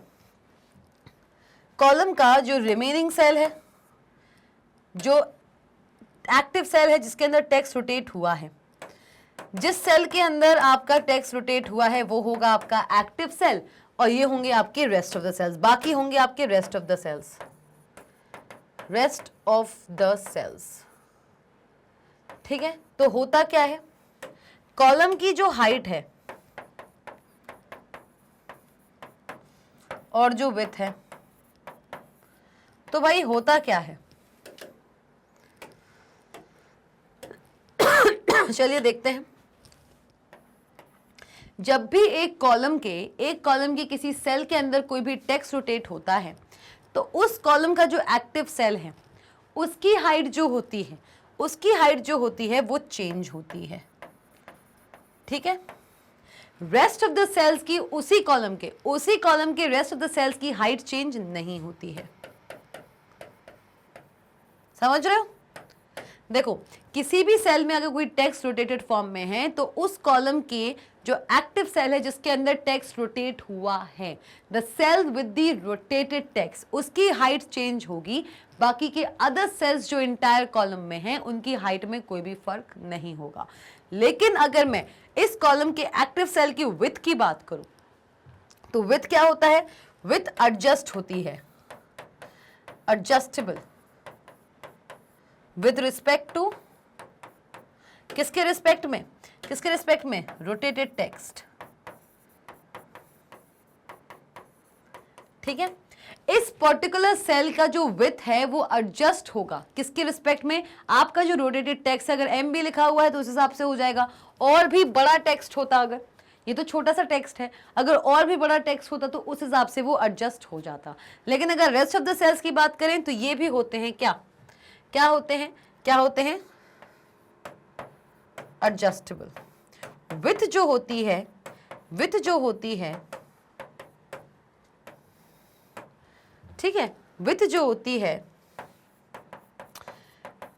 कॉलम का जो रिमेनिंग सेल है, जो एक्टिव सेल है जिसके अंदर टेक्स्ट रोटेट हुआ है, जिस सेल के अंदर आपका टेक्स्ट रोटेट हुआ है वो होगा आपका एक्टिव सेल और ये होंगे आपके रेस्ट ऑफ द सेल्स, बाकी होंगे आपके rest of the cells, rest of the cells. ठीक है, तो होता क्या है, कॉलम की जो हाइट है और जो विड्थ है, तो भाई होता क्या है, चलिए देखते हैं। जब भी एक कॉलम के किसी सेल के अंदर कोई भी टेक्स्ट रोटेट होता है तो उस कॉलम का जो एक्टिव सेल है उसकी हाइट जो होती है वो चेंज होती है, ठीक है। रेस्ट ऑफ द सेल्स की उसी कॉलम के रेस्ट ऑफ द सेल्स की हाइट चेंज नहीं होती है। समझ रहे हो? देखो, किसी भी सेल में अगर कोई टेक्स्ट रोटेटेड फॉर्म में है तो उस कॉलम के जो एक्टिव सेल है जिसके अंदर टेक्स्ट रोटेट हुआ है, the cell with the rotated text, उसकी हाइट चेंज होगी। बाकी के अदर सेल्स जो इंटायर कॉलम में हैं उनकी हाइट में कोई भी फर्क नहीं होगा। लेकिन अगर मैं इस कॉलम के एक्टिव सेल की विड्थ की बात करूं तो विड्थ क्या होता है? विड्थ एडजस्ट होती है, एडजस्टेबल विद रिस्पेक्ट टू किसके रिस्पेक्ट में? रोटेटेड टेक्स्ट, ठीक है। इस पर्टिकुलर सेल का जो विड्थ है वो एडजस्ट होगा किसके रिस्पेक्ट में? आपका जो रोटेटेड टेक्स्ट अगर एम बी लिखा हुआ है तो उस हिसाब से हो जाएगा। और भी बड़ा टेक्स्ट होता, अगर ये तो छोटा सा टेक्स्ट है, अगर और भी बड़ा टेक्स्ट होता तो उस हिसाब से वो एडजस्ट हो जाता। लेकिन अगर रेस्ट ऑफ द सेल्स की बात करें तो ये भी होते हैं क्या होते हैं? एडजस्टेबल। विड्थ जो होती है, ठीक है, विड्थ जो होती है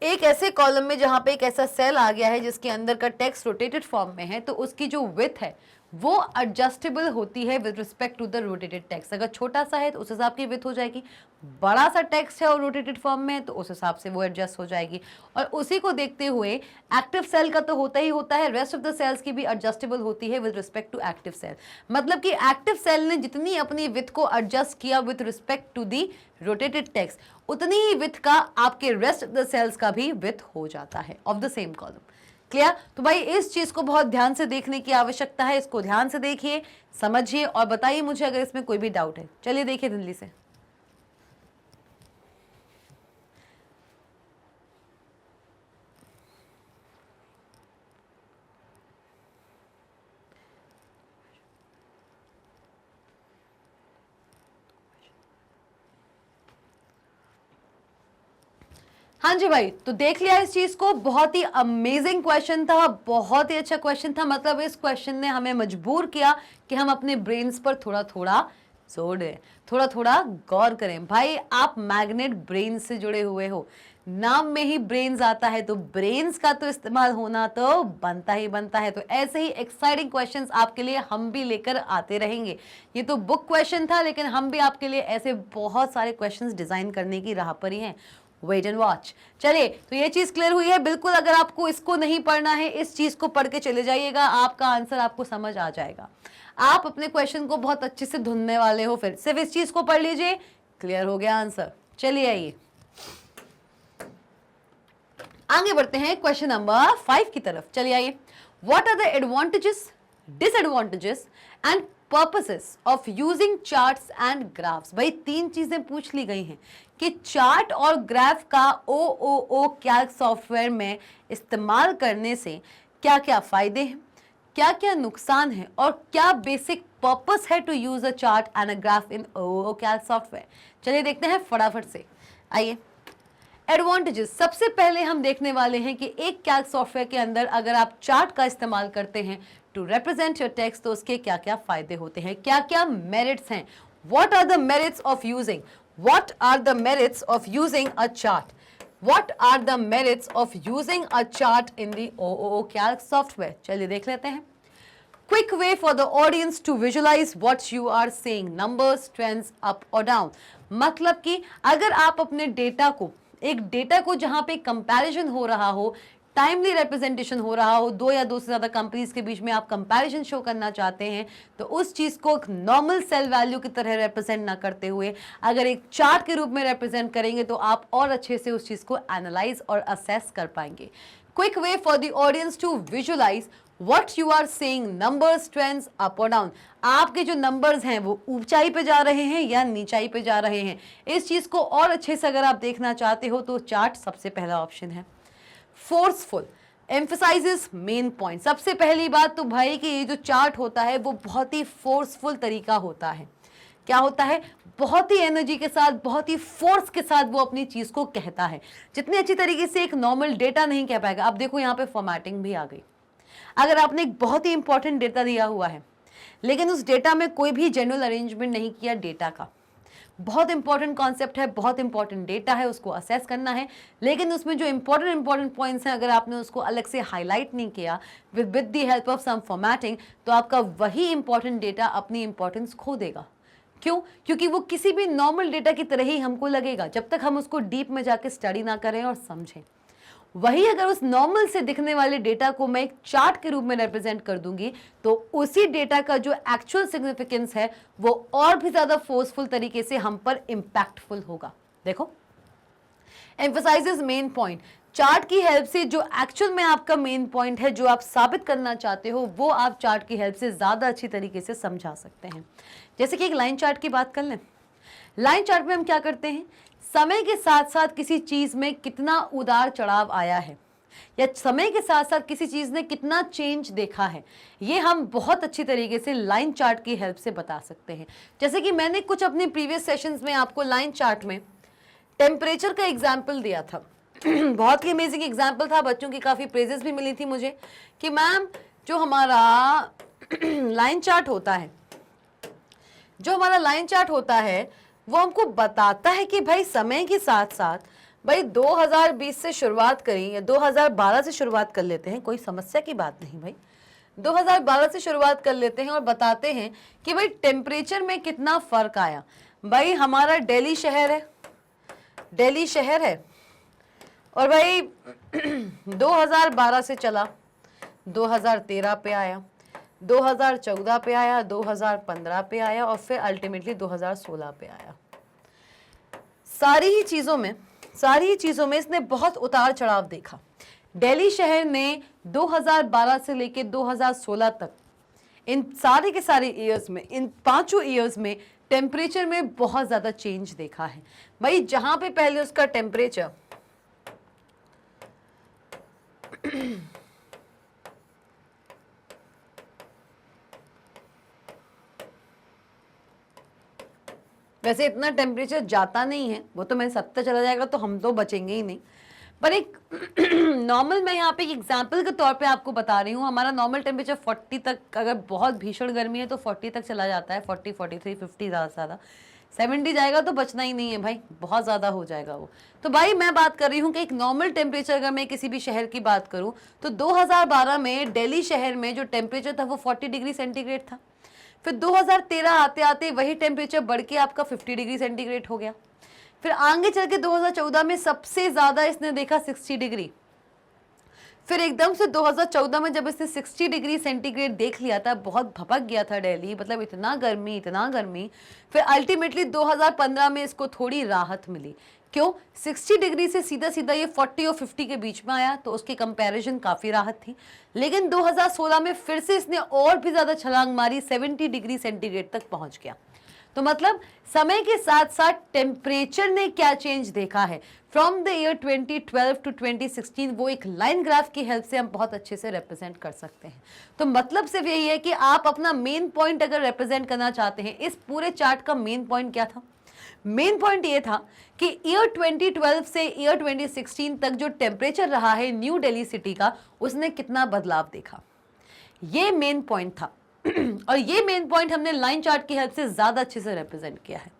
एक ऐसे कॉलम में जहां पे एक ऐसा सेल आ गया है जिसके अंदर का टेक्स्ट रोटेटेड फॉर्म में है तो उसकी जो विड्थ है वो एडजस्टेबल होती है with respect to the rotated text. अगर छोटा सा है तो उस हिसाब की विड्थ हो जाएगी, बड़ा सा टेक्स्ट है और रोटेटेड फॉर्म में है तो उस हिसाब से वो एडजस्ट हो जाएगी। और उसी को देखते हुए एक्टिव सेल का तो होता ही होता है, रेस्ट ऑफ द सेल्स की भी एडजस्टेबल होती है with respect to active cell. मतलब कि एक्टिव सेल ने जितनी अपनी विड्थ को एडजस्ट किया with respect to the rotated text, उतनी ही विड्थ का आपके रेस्ट ऑफ द सेल्स का भी विड्थ हो जाता है of the same column. Clear? तो भाई इस चीज को बहुत ध्यान से देखने की आवश्यकता है, इसको ध्यान से देखिए, समझिए और बताइए मुझे अगर इसमें कोई भी डाउट है। चलिए देखिए दिल्ली से। हाँ जी भाई, तो देख लिया इस चीज को, बहुत ही अमेजिंग क्वेश्चन था, बहुत ही अच्छा क्वेश्चन था। मतलब इस क्वेश्चन ने हमें मजबूर किया कि हम अपने ब्रेन्स पर थोड़ा थोड़ा जोर दें, थोड़ा थोड़ा गौर करें। भाई आप मैग्नेट ब्रेन से जुड़े हुए हो, नाम में ही ब्रेन्स आता है तो ब्रेन्स का तो इस्तेमाल होना तो बनता ही बनता है। तो ऐसे ही एक्साइटिंग क्वेश्चंस आपके लिए हम भी लेकर आते रहेंगे। ये तो बुक क्वेश्चन था लेकिन हम भी आपके लिए ऐसे बहुत सारे क्वेश्चंस डिजाइन करने की राह पर ही हैं। Wait and watch. चलिए, तो ये चीज क्लियर हुई है बिल्कुल। अगर आपको इसको नहीं पढ़ना है, इस चीज को पढ़ के चले जाइएगा, आपका आंसर आपको समझ आ जाएगा। आप अपने क्वेश्चन को बहुत अच्छे से ढूंढने वाले हो, फिर सिर्फ इस चीज को पढ़ लीजिए, क्लियर हो गया आंसर। चलिए आइए आगे बढ़ते हैं क्वेश्चन नंबर 5 की तरफ। चलिए आइए। What are the advantages, disadvantages and purposes of using charts and graphs. भाई 3 चीजें पूछ ली गई हैं कि चार्ट और ग्राफ का OOO कैल्क सॉफ्टवेयर में इस्तेमाल करने से क्या क्या फायदे हैं, क्या क्या नुकसान है और क्या बेसिक पर्पस है to use a chart and a graph in OOO calc software. चलिए देखते हैं फटाफट से। आइए, एडवांटेजेस सबसे पहले हम देखने वाले हैं कि एक कैल्क सॉफ्टवेयर के अंदर अगर आप चार्ट का इस्तेमाल करते हैं टू रिप्रेजेंट योर टेक्स्ट तो उसके क्या क्या फायदे होते हैं, क्या क्या मेरिट्स हैं। What are the merits of using, what are the merits of using a chart, what are the merits of using a chart in the OOO Calc software। चलिए देख लेते हैं। Quick way for the audience to visualize what you are seeing, numbers, trends, up or down। मतलब कि अगर आप अपने data को, एक डेटा को जहां पे कंपैरिजन हो रहा हो, टाइमली रिप्रेजेंटेशन हो रहा हो, 2 या 2 से ज्यादा कंपनीज के बीच में आप कंपैरिजन शो करना चाहते हैं तो उस चीज को एक नॉर्मल सेल वैल्यू की तरह रिप्रेजेंट ना करते हुए अगर एक चार्ट के रूप में रिप्रेजेंट करेंगे तो आप और अच्छे से उस चीज को एनालाइज और असेस कर पाएंगे। Quick way for the audience to visualise what you are saying, numbers, trends, up और डाउन। आपके जो नंबर्स हैं वो ऊंचाई पे जा रहे हैं या नीचाई पे जा रहे हैं, इस चीज को और अच्छे से अगर आप देखना चाहते हो तो चार्ट सबसे पहला ऑप्शन है। Forceful, emphasises main point. सबसे पहली बात तो भाई कि ये जो चार्ट होता है वो बहुत ही फोर्सफुल तरीका होता है। क्या होता है? बहुत ही एनर्जी के साथ, बहुत ही फोर्स के साथ वो अपनी चीज को कहता है, जितनी अच्छी तरीके से एक नॉर्मल डेटा नहीं कह पाएगा। अब देखो यहाँ पे फॉर्मेटिंग भी आ गई। अगर आपने एक बहुत ही इंपॉर्टेंट डेटा दिया हुआ है लेकिन उस डेटा में कोई भी जनरल अरेंजमेंट नहीं किया डेटा का, बहुत इंपॉर्टेंट कॉन्सेप्ट है, बहुत इंपॉर्टेंट डेटा है, उसको असेस करना है, लेकिन उसमें जो इंपॉर्टेंट पॉइंट्स हैं अगर आपने उसको अलग से हाईलाइट नहीं किया with the help of some formatting, तो आपका वही इंपॉर्टेंट डेटा अपनी इंपॉर्टेंस खो देगा। क्यों? क्योंकि वो किसी भी नॉर्मल डेटा की तरह ही हमको लगेगा जब तक हम उसको डीप में जाके स्टडी ना करें और समझें। वही अगर उस नॉर्मल से दिखने वाले डेटा को मैं एक चार्ट के रूप में रिप्रेजेंट कर दूंगी तो उसी डेटा का जो एक्चुअल सिग्निफिकेंस है वो और भी ज्यादा फोर्सफुल तरीके से हम पर इंपैक्टफुल होगा। देखो, एम्फसाइजेस मेन पॉइंट, चार्ट की हेल्प से जो एक्चुअल में आपका मेन पॉइंट है, जो आप साबित करना चाहते हो, वो आप चार्ट की हेल्प से ज्यादा अच्छी तरीके से समझा सकते हैं। जैसे कि एक लाइन चार्ट की बात कर लें। लाइन चार्ट में हम क्या करते हैं, समय के साथ साथ किसी चीज में कितना उतार चढ़ाव आया है या समय के साथ साथ किसी चीज ने कितना चेंज देखा है, ये हम बहुत अच्छी तरीके से लाइन चार्ट की हेल्प से बता सकते हैं। जैसे कि मैंने कुछ अपने प्रीवियस सेशंस में आपको लाइन चार्ट में टेम्परेचर का एग्जाम्पल दिया था। बहुत ही अमेजिंग एग्जाम्पल था, बच्चों की काफी प्रेजेस भी मिली थी मुझे कि मैम जो हमारा लाइन चार्ट होता है, जो हमारा लाइन चार्ट होता है वो हमको बताता है कि भाई समय के साथ साथ भाई 2020 से शुरुआत करें या 2012 से शुरुआत कर लेते हैं, कोई समस्या की बात नहीं भाई, 2012 से शुरुआत कर लेते हैं और बताते हैं कि भाई टेम्परेचर में कितना फर्क आया। भाई हमारा दिल्ली शहर है, दिल्ली शहर है और भाई 2012 से चला, 2013 पे आया, 2014 पे आया, 2015 पे आया और फिर अल्टीमेटली 2016 पे आया। सारी ही चीजों में इसने बहुत उतार चढ़ाव देखा। दिल्ली शहर ने 2012 से लेके 2016 तक, इन सारे के सारे ईयर्स में, इन 5 ईयर्स में टेम्परेचर में बहुत ज्यादा चेंज देखा है। भाई जहां पे पहले उसका टेम्परेचर वैसे इतना टेम्परेचर जाता नहीं है, वो तो मैं 70 चला जाएगा तो हम तो बचेंगे ही नहीं, पर एक नॉर्मल मैं यहाँ पे एग्जाम्पल के तौर पे आपको बता रही हूँ। हमारा नॉर्मल टेम्परेचर 40 तक, अगर बहुत भीषण गर्मी है तो 40 तक चला जाता है, 40, 43, 50 ज़्यादा से ज़्यादा 70 जाएगा तो बचना ही नहीं है भाई, बहुत ज़्यादा हो जाएगा वो। तो भाई मैं बात कर रही हूँ कि एक नॉर्मल टेम्परेचर अगर मैं किसी भी शहर की बात करूँ तो 2012 में दिल्ली शहर में जो टेम्परेचर था वो 40 डिग्री सेंटीग्रेड था। फिर 2013 आते आते वही टेम्परेचर बढ़ के आपका 50 डिग्री सेंटीग्रेड हो गया। फिर आगे चल के 2014 में सबसे ज्यादा इसने देखा 60 डिग्री। फिर एकदम से 2014 में जब इसने 60 डिग्री सेंटीग्रेड देख लिया था, बहुत भपक गया था दिल्ली, मतलब इतना गर्मी, इतना गर्मी। फिर अल्टीमेटली 2015 में इसको थोड़ी राहत मिली। क्यों? 60 डिग्री से सीधा सीधा ये 40 और 50 के बीच में आया, तो उसके कंपैरिजन काफ़ी राहत थी। लेकिन 2016 में फिर से इसने और भी ज़्यादा छलांग मारी, 70 डिग्री सेंटीग्रेड तक पहुंच गया। तो मतलब समय के साथ साथ टेम्परेचर ने क्या चेंज देखा है फ्रॉम द ईयर 2012 टू 2016, वो एक लाइन ग्राफ की हेल्प से हम बहुत अच्छे से रिप्रेजेंट कर सकते हैं। तो मतलब सिर्फ यही है कि आप अपना मेन पॉइंट अगर रिप्रेजेंट करना चाहते हैं, इस पूरे चार्ट का मेन पॉइंट क्या था? मेन पॉइंट ये था कि ईयर 2012 से ईयर 2016 तक जो टेम्परेचर रहा है न्यू दिल्ली सिटी का, उसने कितना बदलाव देखा, ये मेन पॉइंट था। और ये मेन पॉइंट हमने लाइन चार्ट की हेल्प से ज्यादा अच्छे से रिप्रेजेंट किया है।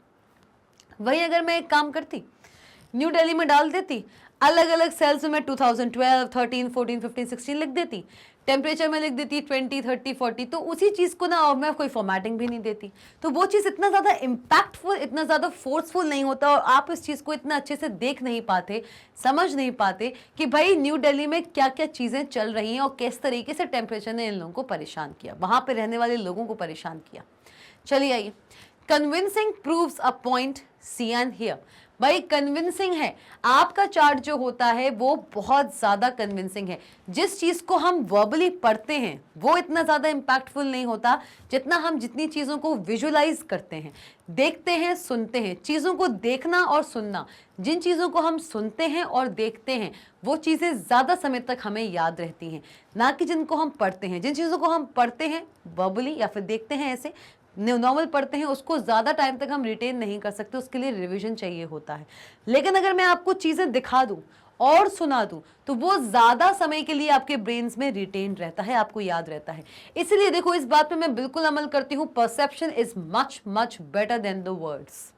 वही अगर मैं एक काम करती, न्यू दिल्ली में डाल देती, अलग अलग सेल्स में 2012, 13, 14, 15, 16 लिख देती, टेम्परेचर में लिख देती 20, 30, 40, तो उसी चीज़ को ना, और मैं कोई फॉर्मेटिंग भी नहीं देती, तो वो चीज़ इतना ज़्यादा इम्पैक्टफुल, इतना ज़्यादा फोर्सफुल नहीं होता और आप इस चीज़ को इतना अच्छे से देख नहीं पाते, समझ नहीं पाते कि भाई न्यू दिल्ली में क्या क्या चीज़ें चल रही हैं और किस तरीके से टेम्परेचर ने इन लोगों को परेशान किया, वहाँ पर रहने वाले लोगों को परेशान किया। चलिए आइए, convincing proves a point see and here, भाई कन्विंसिंग है। आपका चार्ट जो होता है वो बहुत ज्यादा कन्विंसिंग है। जिस चीज को हम वर्बली पढ़ते हैं वो इतना ज्यादा इंपैक्टफुल नहीं होता जितना हम जितनी चीजों को विजुअलाइज करते हैं, देखते हैं, सुनते हैं। चीजों को देखना और सुनना, जिन चीजों को हम सुनते हैं और देखते हैं वो चीजें ज्यादा समय तक हमें याद रहती हैं, ना कि जिनको हम पढ़ते हैं। जिन चीजों को हम पढ़ते हैं वर्बली या फिर देखते हैं ऐसे नॉर्मल पढ़ते हैं, उसको ज़्यादा टाइम तक हम रिटेन नहीं कर सकते, उसके लिए रिवीजन चाहिए होता है। लेकिन अगर मैं आपको चीज़ें दिखा दूं और सुना दूं तो वो ज़्यादा समय के लिए आपके ब्रेन्स में रिटेन रहता है, आपको याद रहता है। इसलिए देखो, इस बात पे मैं बिल्कुल अमल करती हूँ, perception is much much better than the words.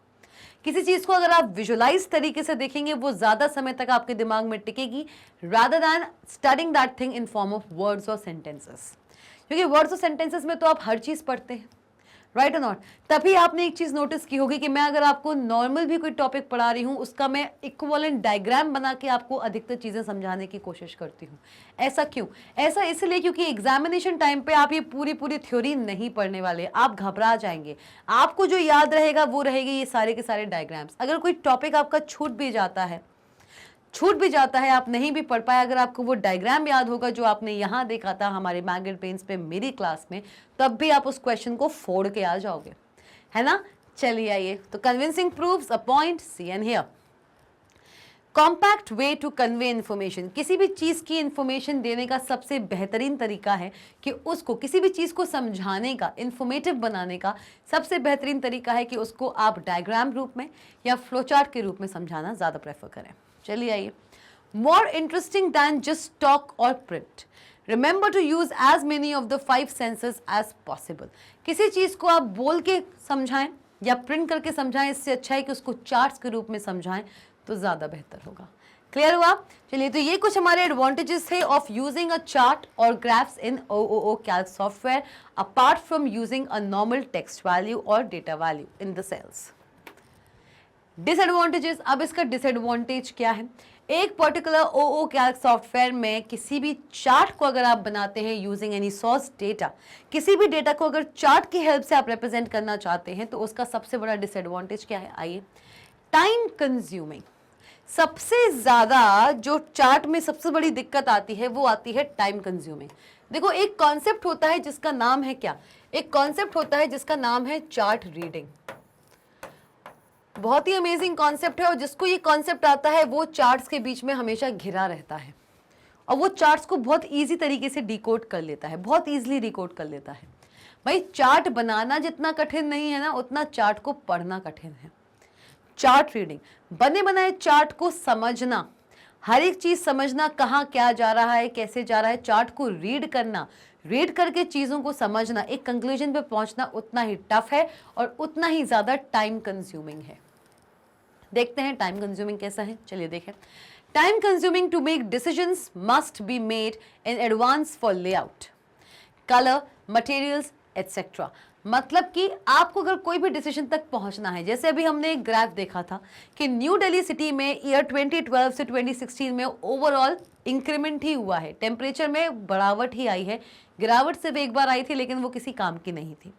किसी चीज़ को अगर आप विजुअलाइज तरीके से देखेंगे वो ज़्यादा समय तक आपके दिमाग में टिकेगी, rather than studying that thing in form of words और सेंटेंसेस। क्योंकि वर्ड्स और सेंटेंसेस में तो आप हर चीज़ पढ़ते हैं, राइट और नॉट। तभी आपने एक चीज नोटिस की होगी कि मैं अगर आपको नॉर्मल भी कोई टॉपिक पढ़ा रही हूं उसका मैं इक्विवेलेंट डायग्राम बना के आपको अधिकतर चीजें समझाने की कोशिश करती हूं। ऐसा क्यों? ऐसा इसलिए क्योंकि एग्जामिनेशन टाइम पे आप ये पूरी थ्योरी नहीं पढ़ने वाले, आप घबरा जाएंगे। आपको जो याद रहेगा वो रहेगी ये सारे के सारे डायग्राम्स। अगर कोई टॉपिक आपका छूट भी जाता है, आप नहीं भी पढ़ पाए, अगर आपको वो डायग्राम याद होगा जो आपने यहाँ देखा था हमारे मैग्नेट ब्रेन्स पे मेरी क्लास में, तब भी आप उस क्वेश्चन को फोड़ के आ जाओगे, है ना। चलिए आइए, तो convincing proves a point, see and here. Compact way to convey information, किसी भी चीज़ की इन्फॉर्मेशन देने का सबसे बेहतरीन तरीका है कि उसको, किसी भी चीज़ को समझाने का, इन्फॉर्मेटिव बनाने का सबसे बेहतरीन तरीका है कि उसको आप डायग्राम रूप में या फ्लोचार्ट के रूप में समझाना ज़्यादा प्रेफर करें। चलिए आइए, more interesting than just talk और print, remember to use as many of the 5 senses as possible. किसी चीज़ को आप बोल के समझाएं या प्रिंट करके समझाएं, इससे अच्छा है कि उसको चार्ट्स के रूप में समझाएं तो ज़्यादा बेहतर होगा। क्लियर हुआ? चलिए, तो ये कुछ हमारे एडवांटेजेस थे ऑफ यूजिंग अ चार्ट और graphs in OOO calc software apart from using a normal text value और data value in the cells. Disadvantages, अब इसका डिसएडवांटेज क्या है? एक पर्टिकुलर OO कैल्क सॉफ्टवेयर में किसी भी चार्ट को अगर आप बनाते हैं यूजिंग एनी सोर्स डेटा, किसी भी डेटा को अगर चार्ट की हेल्प से आप रिप्रेजेंट करना चाहते हैं तो उसका सबसे बड़ा डिसएडवांटेज क्या है? आइए, टाइम कंज्यूमिंग। सबसे ज्यादा जो चार्ट में सबसे बड़ी दिक्कत आती है वो आती है टाइम कंज्यूमिंग। देखो, एक कॉन्सेप्ट होता है जिसका नाम है क्या? एक कॉन्सेप्ट होता है जिसका नाम है चार्ट रीडिंग। बहुत ही अमेजिंग कॉन्सेप्ट है और जिसको ये कॉन्सेप्ट आता है वो चार्ट्स के बीच में हमेशा घिरा रहता है और वो चार्ट्स को बहुत इजी तरीके से डिकोड कर लेता है, बहुत इजीली डिकोड कर लेता है। भाई, चार्ट बनाना जितना कठिन नहीं है ना, उतना चार्ट को पढ़ना कठिन है। चार्ट रीडिंग, बने बनाए चार्ट को समझना, हर एक चीज समझना, कहाँ क्या जा रहा है, कैसे जा रहा है, चार्ट को रीड करना, रीड करके चीज़ों को समझना, एक कंक्लूजन पे पहुंचना उतना ही टफ है और उतना ही ज़्यादा टाइम कंज्यूमिंग है। देखते हैं टाइम कंज्यूमिंग कैसा है। चलिए देखें। Time consuming to make decisions must be made in advance for layout, colour, materials etcetera. मतलब कि आपको अगर कोई भी डिसीजन तक पहुंचना है, जैसे अभी हमने एक ग्राफ देखा था कि न्यू दिल्ली सिटी में ईयर 2012 से 2016 में ओवरऑल इंक्रीमेंट ही हुआ है, टेम्परेचर में बढ़ावट ही आई है, गिरावट सिर्फ एक बार आई थी लेकिन वो किसी काम की नहीं थी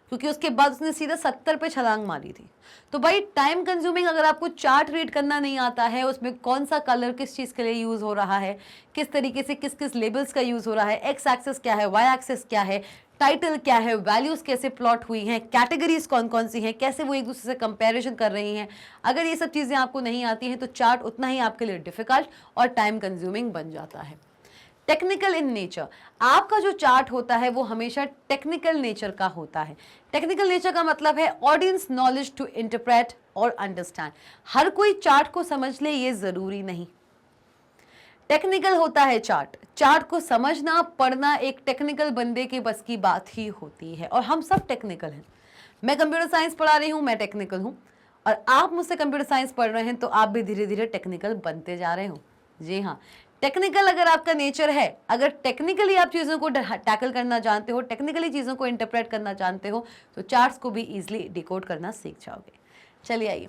क्योंकि उसके बाद उसने सीधा 70 पे छलांग मारी थी। तो भाई, टाइम कंज्यूमिंग, अगर आपको चार्ट रीड करना नहीं आता है, उसमें कौन सा कलर किस चीज़ के लिए यूज़ हो रहा है, किस तरीके से किस किस लेबल्स का यूज़ हो रहा है, एक्स एक्सेस क्या है, वाई एक्सेस क्या है, टाइटल क्या है, वैल्यूज़ कैसे प्लॉट हुई हैं, कैटेगरीज कौन कौन सी हैं, कैसे वो एक दूसरे से कंपैरिजन कर रही हैं, अगर ये सब चीज़ें आपको नहीं आती हैं तो चार्ट उतना ही आपके लिए डिफिकल्ट और टाइम कंज्यूमिंग बन जाता है। टेक्निकल इन नेचर, आपका जो चार्ट होता है वो हमेशा टेक्निकल नेचर का होता है। टेक्निकल नेचर का मतलब है ऑडियंस नॉलेज टू इंटरप्रेट और अंडरस्टैंड। हर कोई चार्ट को समझ ले ये जरूरी नहीं। टेक्निकल होता है चार्ट, चार्ट को समझना, पढ़ना एक टेक्निकल बंदे के बस की बात ही होती है और हम सब टेक्निकल हैं। मैं कंप्यूटर साइंस पढ़ा रही हूँ, मैं टेक्निकल हूँ, और आप मुझसे कंप्यूटर साइंस पढ़ रहे हैं तो आप भी धीरे धीरे टेक्निकल बनते जा रहे हो। जी हाँ, टेक्निकल अगर आपका नेचर है, अगर टेक्निकली आप चीज़ों को टैकल करना जानते हो, टेक्निकली चीज़ों को इंटरप्रेट करना जानते हो, तो चार्ट्स को भी ईजिली डिकोड करना सीख जाओगे। चलिए आइए,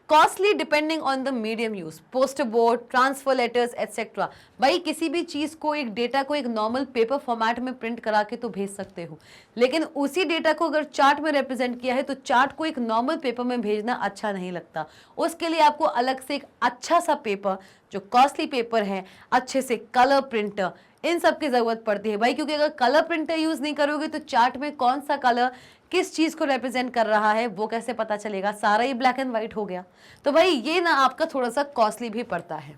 costly depending on the medium use, poster board, transfer letters etcetera. भाई किसी भी चीज को, एक डेटा को एक नॉर्मल पेपर फॉर्मेट में प्रिंट करा के तो भेज सकते हो, लेकिन उसी डेटा को अगर चार्ट में रिप्रेजेंट किया है तो चार्ट को एक नॉर्मल पेपर में भेजना अच्छा नहीं लगता। उसके लिए आपको अलग से एक अच्छा सा पेपर, जो कॉस्टली पेपर है, अच्छे से कलर प्रिंटर, इन सब की जरूरत पड़ती है भाई, क्योंकि अगर कलर प्रिंटर यूज नहीं करोगे तो चार्ट में कौन सा कलर किस चीज को रिप्रेजेंट कर रहा है वो कैसे पता चलेगा, सारा ही ब्लैक एंड व्हाइट हो गया। तो भाई ये ना आपका थोड़ा सा कॉस्टली भी पड़ता है।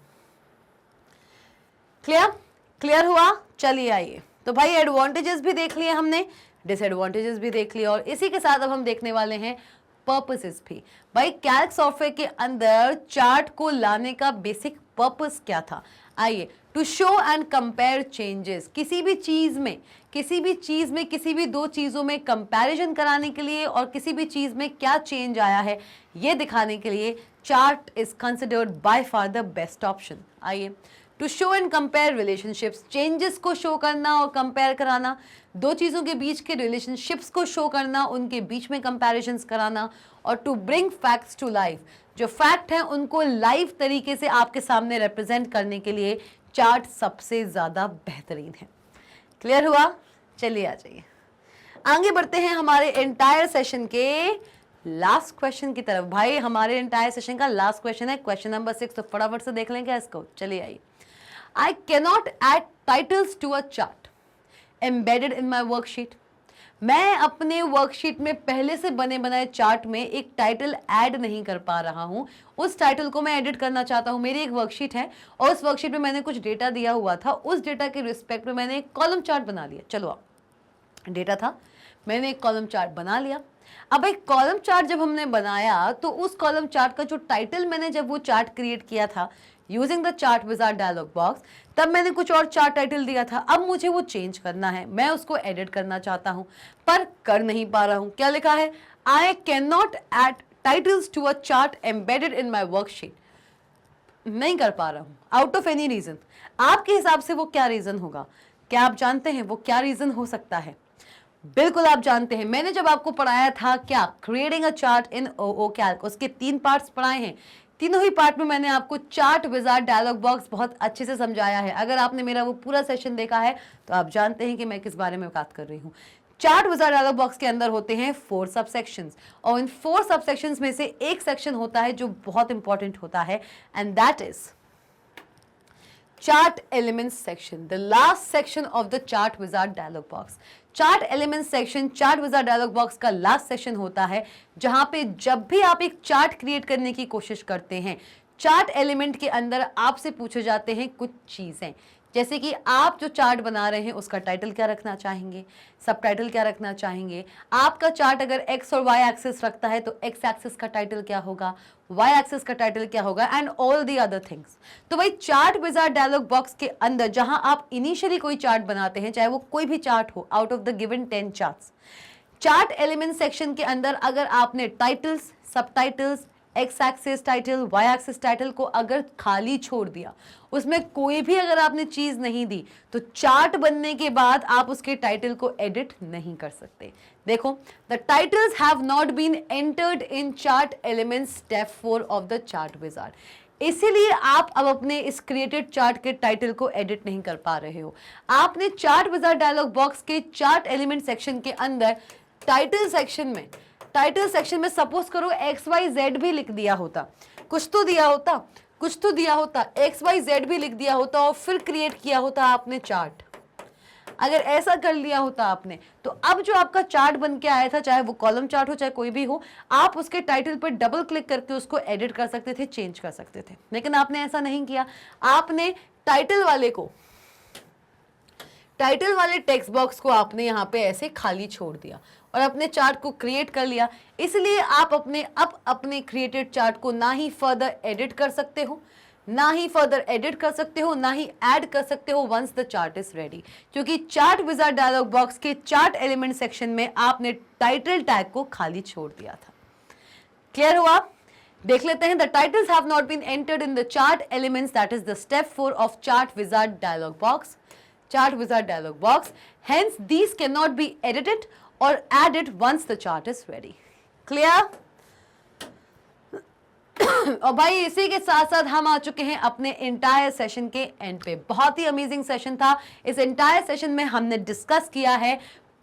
क्लियर हुआ? चलिए आइए, तो भाई एडवांटेजेस भी देख लिए हमने, डिसएडवांटेजेस भी देख लिए, और इसी के साथ अब हम देखने वाले हैं पर्पसेस भी। भाई कैल्क सॉफ्टवेयर के अंदर चार्ट को लाने का बेसिक पर्पस क्या था? आइए, to show and compare changes, किसी भी चीज में किसी भी दो चीजों में कंपैरिजन कराने के लिए और किसी भी चीज में क्या चेंज आया है ये दिखाने के लिए chart is considered by far the best option. आइए, to show and compare relationships, changes को शो करना और कंपेयर कराना, दो चीजों के बीच के रिलेशनशिप्स को शो करना, उनके बीच में कंपैरिजंस कराना, और to bring facts to life, जो फैक्ट हैं उनको लाइव तरीके से आपके सामने रिप्रेजेंट करने के लिए चार्ट सबसे ज्यादा बेहतरीन है। क्लियर हुआ? चलिए आ जाइए, आगे बढ़ते हैं हमारे एंटायर सेशन के लास्ट क्वेश्चन की तरफ। भाई हमारे एंटायर सेशन का लास्ट क्वेश्चन है क्वेश्चन नंबर 6, तो फटाफट से देख लें क्या इसको। चलिए आइए, I cannot add titles to a chart embedded in my worksheet. मैं अपने वर्कशीट में पहले से बने बनाए चार्ट में एक टाइटल ऐड नहीं कर पा रहा हूं। उस टाइटल को मैं एडिट करना चाहता हूं। मेरी एक वर्कशीट है और उस वर्कशीट में मैंने कुछ डेटा दिया हुआ था, उस डेटा के रिस्पेक्ट में मैंने एक कॉलम चार्ट बना लिया। चलो आप, डेटा था, मैंने एक कॉलम चार्ट बना लिया। अब एक कॉलम चार्ट जब हमने बनाया तो उस कॉलम चार्ट का जो टाइटल मैंने जब वो चार्ट क्रिएट किया था using the chart wizard dialog box, तब मैंने कुछ और चार्ट टाइटल दिया था। अब मुझे वो चेंज करना है, मैं उसको एडिट करना चाहता हूं पर कर नहीं पा रहा हूं। क्या लिखा है? I can not add titles to a chart embedded in my worksheet. नहीं कर पा रहा हूं आउट ऑफ एनी रीजन। आपके हिसाब से वो क्या रीजन होगा? क्या आप जानते हैं वो क्या रीजन हो सकता है? बिल्कुल आप जानते हैं, मैंने जब आपको पढ़ाया था क्या, creating a chart in O calc, उसके 3 पार्ट्स पढ़ाए हैं। तीनों ही पार्ट में मैंने आपको चार्ट विजार्ड डायलॉग बॉक्स बहुत अच्छे से समझाया है। अगर आपने मेरा वो पूरा सेशन देखा है तो आप जानते हैं कि मैं किस बारे में बात कर रही हूँ। चार्ट विजार्ड डायलॉग बॉक्स के अंदर होते हैं 4 सब सेक्शंस, और इन 4 सब सेक्शंस में से एक सेक्शन होता है जो बहुत इंपॉर्टेंट होता है, and that is chart elements section, the last section of the chart wizard dialog box. Chart element section chart wizard dialog box का लास्ट सेक्शन होता है, जहां पे जब भी आप एक चार्ट क्रिएट करने की कोशिश करते हैं, चार्ट एलिमेंट के अंदर आपसे पूछे जाते हैं कुछ चीजें, जैसे कि आप जो चार्ट बना रहे हैं उसका टाइटल क्या रखना चाहेंगे, सब टाइटल क्या रखना चाहेंगे। आपका चार्ट अगर एक्स और वाई एक्सिस रखता है तो एक्स एक्सिस का टाइटल क्या होगा, वाई एक्सिस का टाइटल क्या होगा, and all the other things. तो भाई चार्ट विजार्ड डायलॉग बॉक्स के अंदर जहां आप इनिशियली कोई चार्ट बनाते हैं, चाहे वो कोई भी चार्ट हो out of the given 10 charts, chart element section के अंदर अगर आपने टाइटल्स, सब titles, x axis title, y axis title को अगर खाली छोड़ दिया, उसमें कोई भी अगर आपने चीज नहीं दी, तो चार्ट बनने के बाद आप उसके टाइटल को एडिट नहीं कर सकते। देखो, the titles have not been entered in chart elements step 4 of the chart wizard. इसीलिए आप अब अपने इस क्रिएटेड चार्ट के टाइटल को एडिट नहीं कर पा रहे हो। आपने चार्ट विजार्ड डायलॉग बॉक्स के चार्ट एलिमेंट सेक्शन के अंदर टाइटल सेक्शन में सपोज करो XYZ भी लिख दिया होता, कुछ तो दिया होता, XYZ भी लिख दिया होता और फिर क्रिएट किया होता आपने चार्ट। अगर ऐसा कर लिया होता आपने, तो अब जो आपका चार्ट बन के आया था, चाहे वो कॉलम चार्ट हो चाहे कोई भी हो, आप उसके टाइटल पर डबल क्लिक करके उसको एडिट कर सकते थे, चेंज कर सकते थे। लेकिन आपने ऐसा नहीं किया। आपने टाइटल वाले टेक्स्ट बॉक्स को आपने यहाँ पे ऐसे खाली छोड़ दिया और अपने चार्ट को क्रिएट कर लिया। इसलिए आप अपने क्रिएटेड चार्ट को ना ही फर्दर एडिट कर सकते हो, ना ही ऐड कर सकते हो once the chart is ready, क्योंकि चार्ट विजार्ड डायलॉग बॉक्स के चार्ट एलिमेंट सेक्शन में आपने टाइटल टैग को खाली छोड़ दिया था। क्लियर हुआ? देख लेते हैं। The titles have not been entered in the chart elements, that is the step 4 of chart wizard dialog box. Hence, these cannot be edited or added once the chart is ready. Clear? और भाई इसी के साथ साथ हम आ चुके हैं अपने एंटायर सेशन के एंड पे। बहुत ही अमेजिंग सेशन था। इस एंटायर सेशन में हमने डिस्कस किया है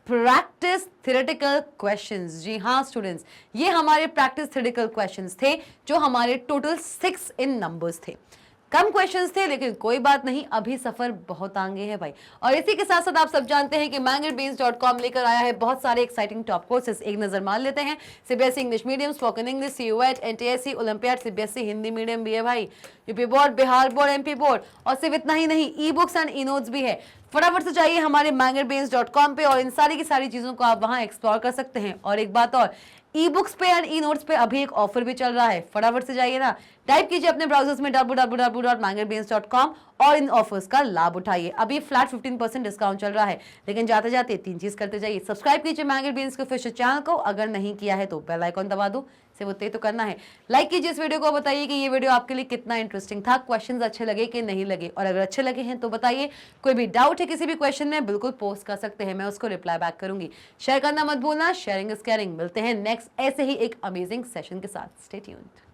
प्रैक्टिस थ्योरेटिकल क्वेश्चंस। जी हाँ स्टूडेंट्स, ये हमारे प्रैक्टिस थ्योरेटिकल क्वेश्चंस थे जो हमारे टोटल 6 इन नंबर्स थे। कम क्वेश्चंस थे लेकिन कोई बात नहीं, अभी सफर बहुत आगे है भाई। और इसी के साथ साथ आप सब जानते हैं कि mangetbeans.com लेकर आया है बहुत सारे एक्साइटिंग टॉप कोर्सेज। एक नजर मान लेते हैं। CBSE English medium, spoken English, CUET, NTSC, Olympiad, CBSE Hindi medium भी है भाई, UP board, Bihar board, MP board, और सिर्फ इतना ही नहीं, e books and e notes भी है। फटाफट से जाइए हमारे mangetbeans.com पे और इन सारी की सारी चीजों को आप वहां एक्सप्लोर कर सकते हैं। और एक बात और, ई बुक्स पे एंड ई नोट्स पे अभी एक ऑफर भी चल रहा है। फटाफट से जाइए ना, टाइप कीजिए अपने ब्राउजर्स में www.mangetbeans.com और इन ऑफर्स का लाभ उठाइए। अभी फ्लैट 15% डिस्काउंट चल रहा है। लेकिन जाते जाते 3 चीज करते जाइए। सब्सक्राइब कीजिए मैंगेट बीन्स के ऑफिशियल चैनल को, अगर नहीं किया है तो बेल आइकॉन दबा दो, सिर्फ उतना ही तो करना है। लाइक कीजिए इस वीडियो को, बताइए कि ये वीडियो आपके लिए कितना इंटरेस्टिंग था, क्वेश्चंस अच्छे लगे कि नहीं लगे, और अगर अच्छे लगे हैं तो बताइए। कोई भी डाउट है किसी भी क्वेश्चन में, बिल्कुल पोस्ट कर सकते हैं, मैं उसको रिप्लाई बैक करूंगी। शेयर करना मत भूलना, शेयरिंग इज केयरिंग। मिलते हैं नेक्स्ट ऐसे ही एक अमेजिंग सेशन के साथ। Stay tuned.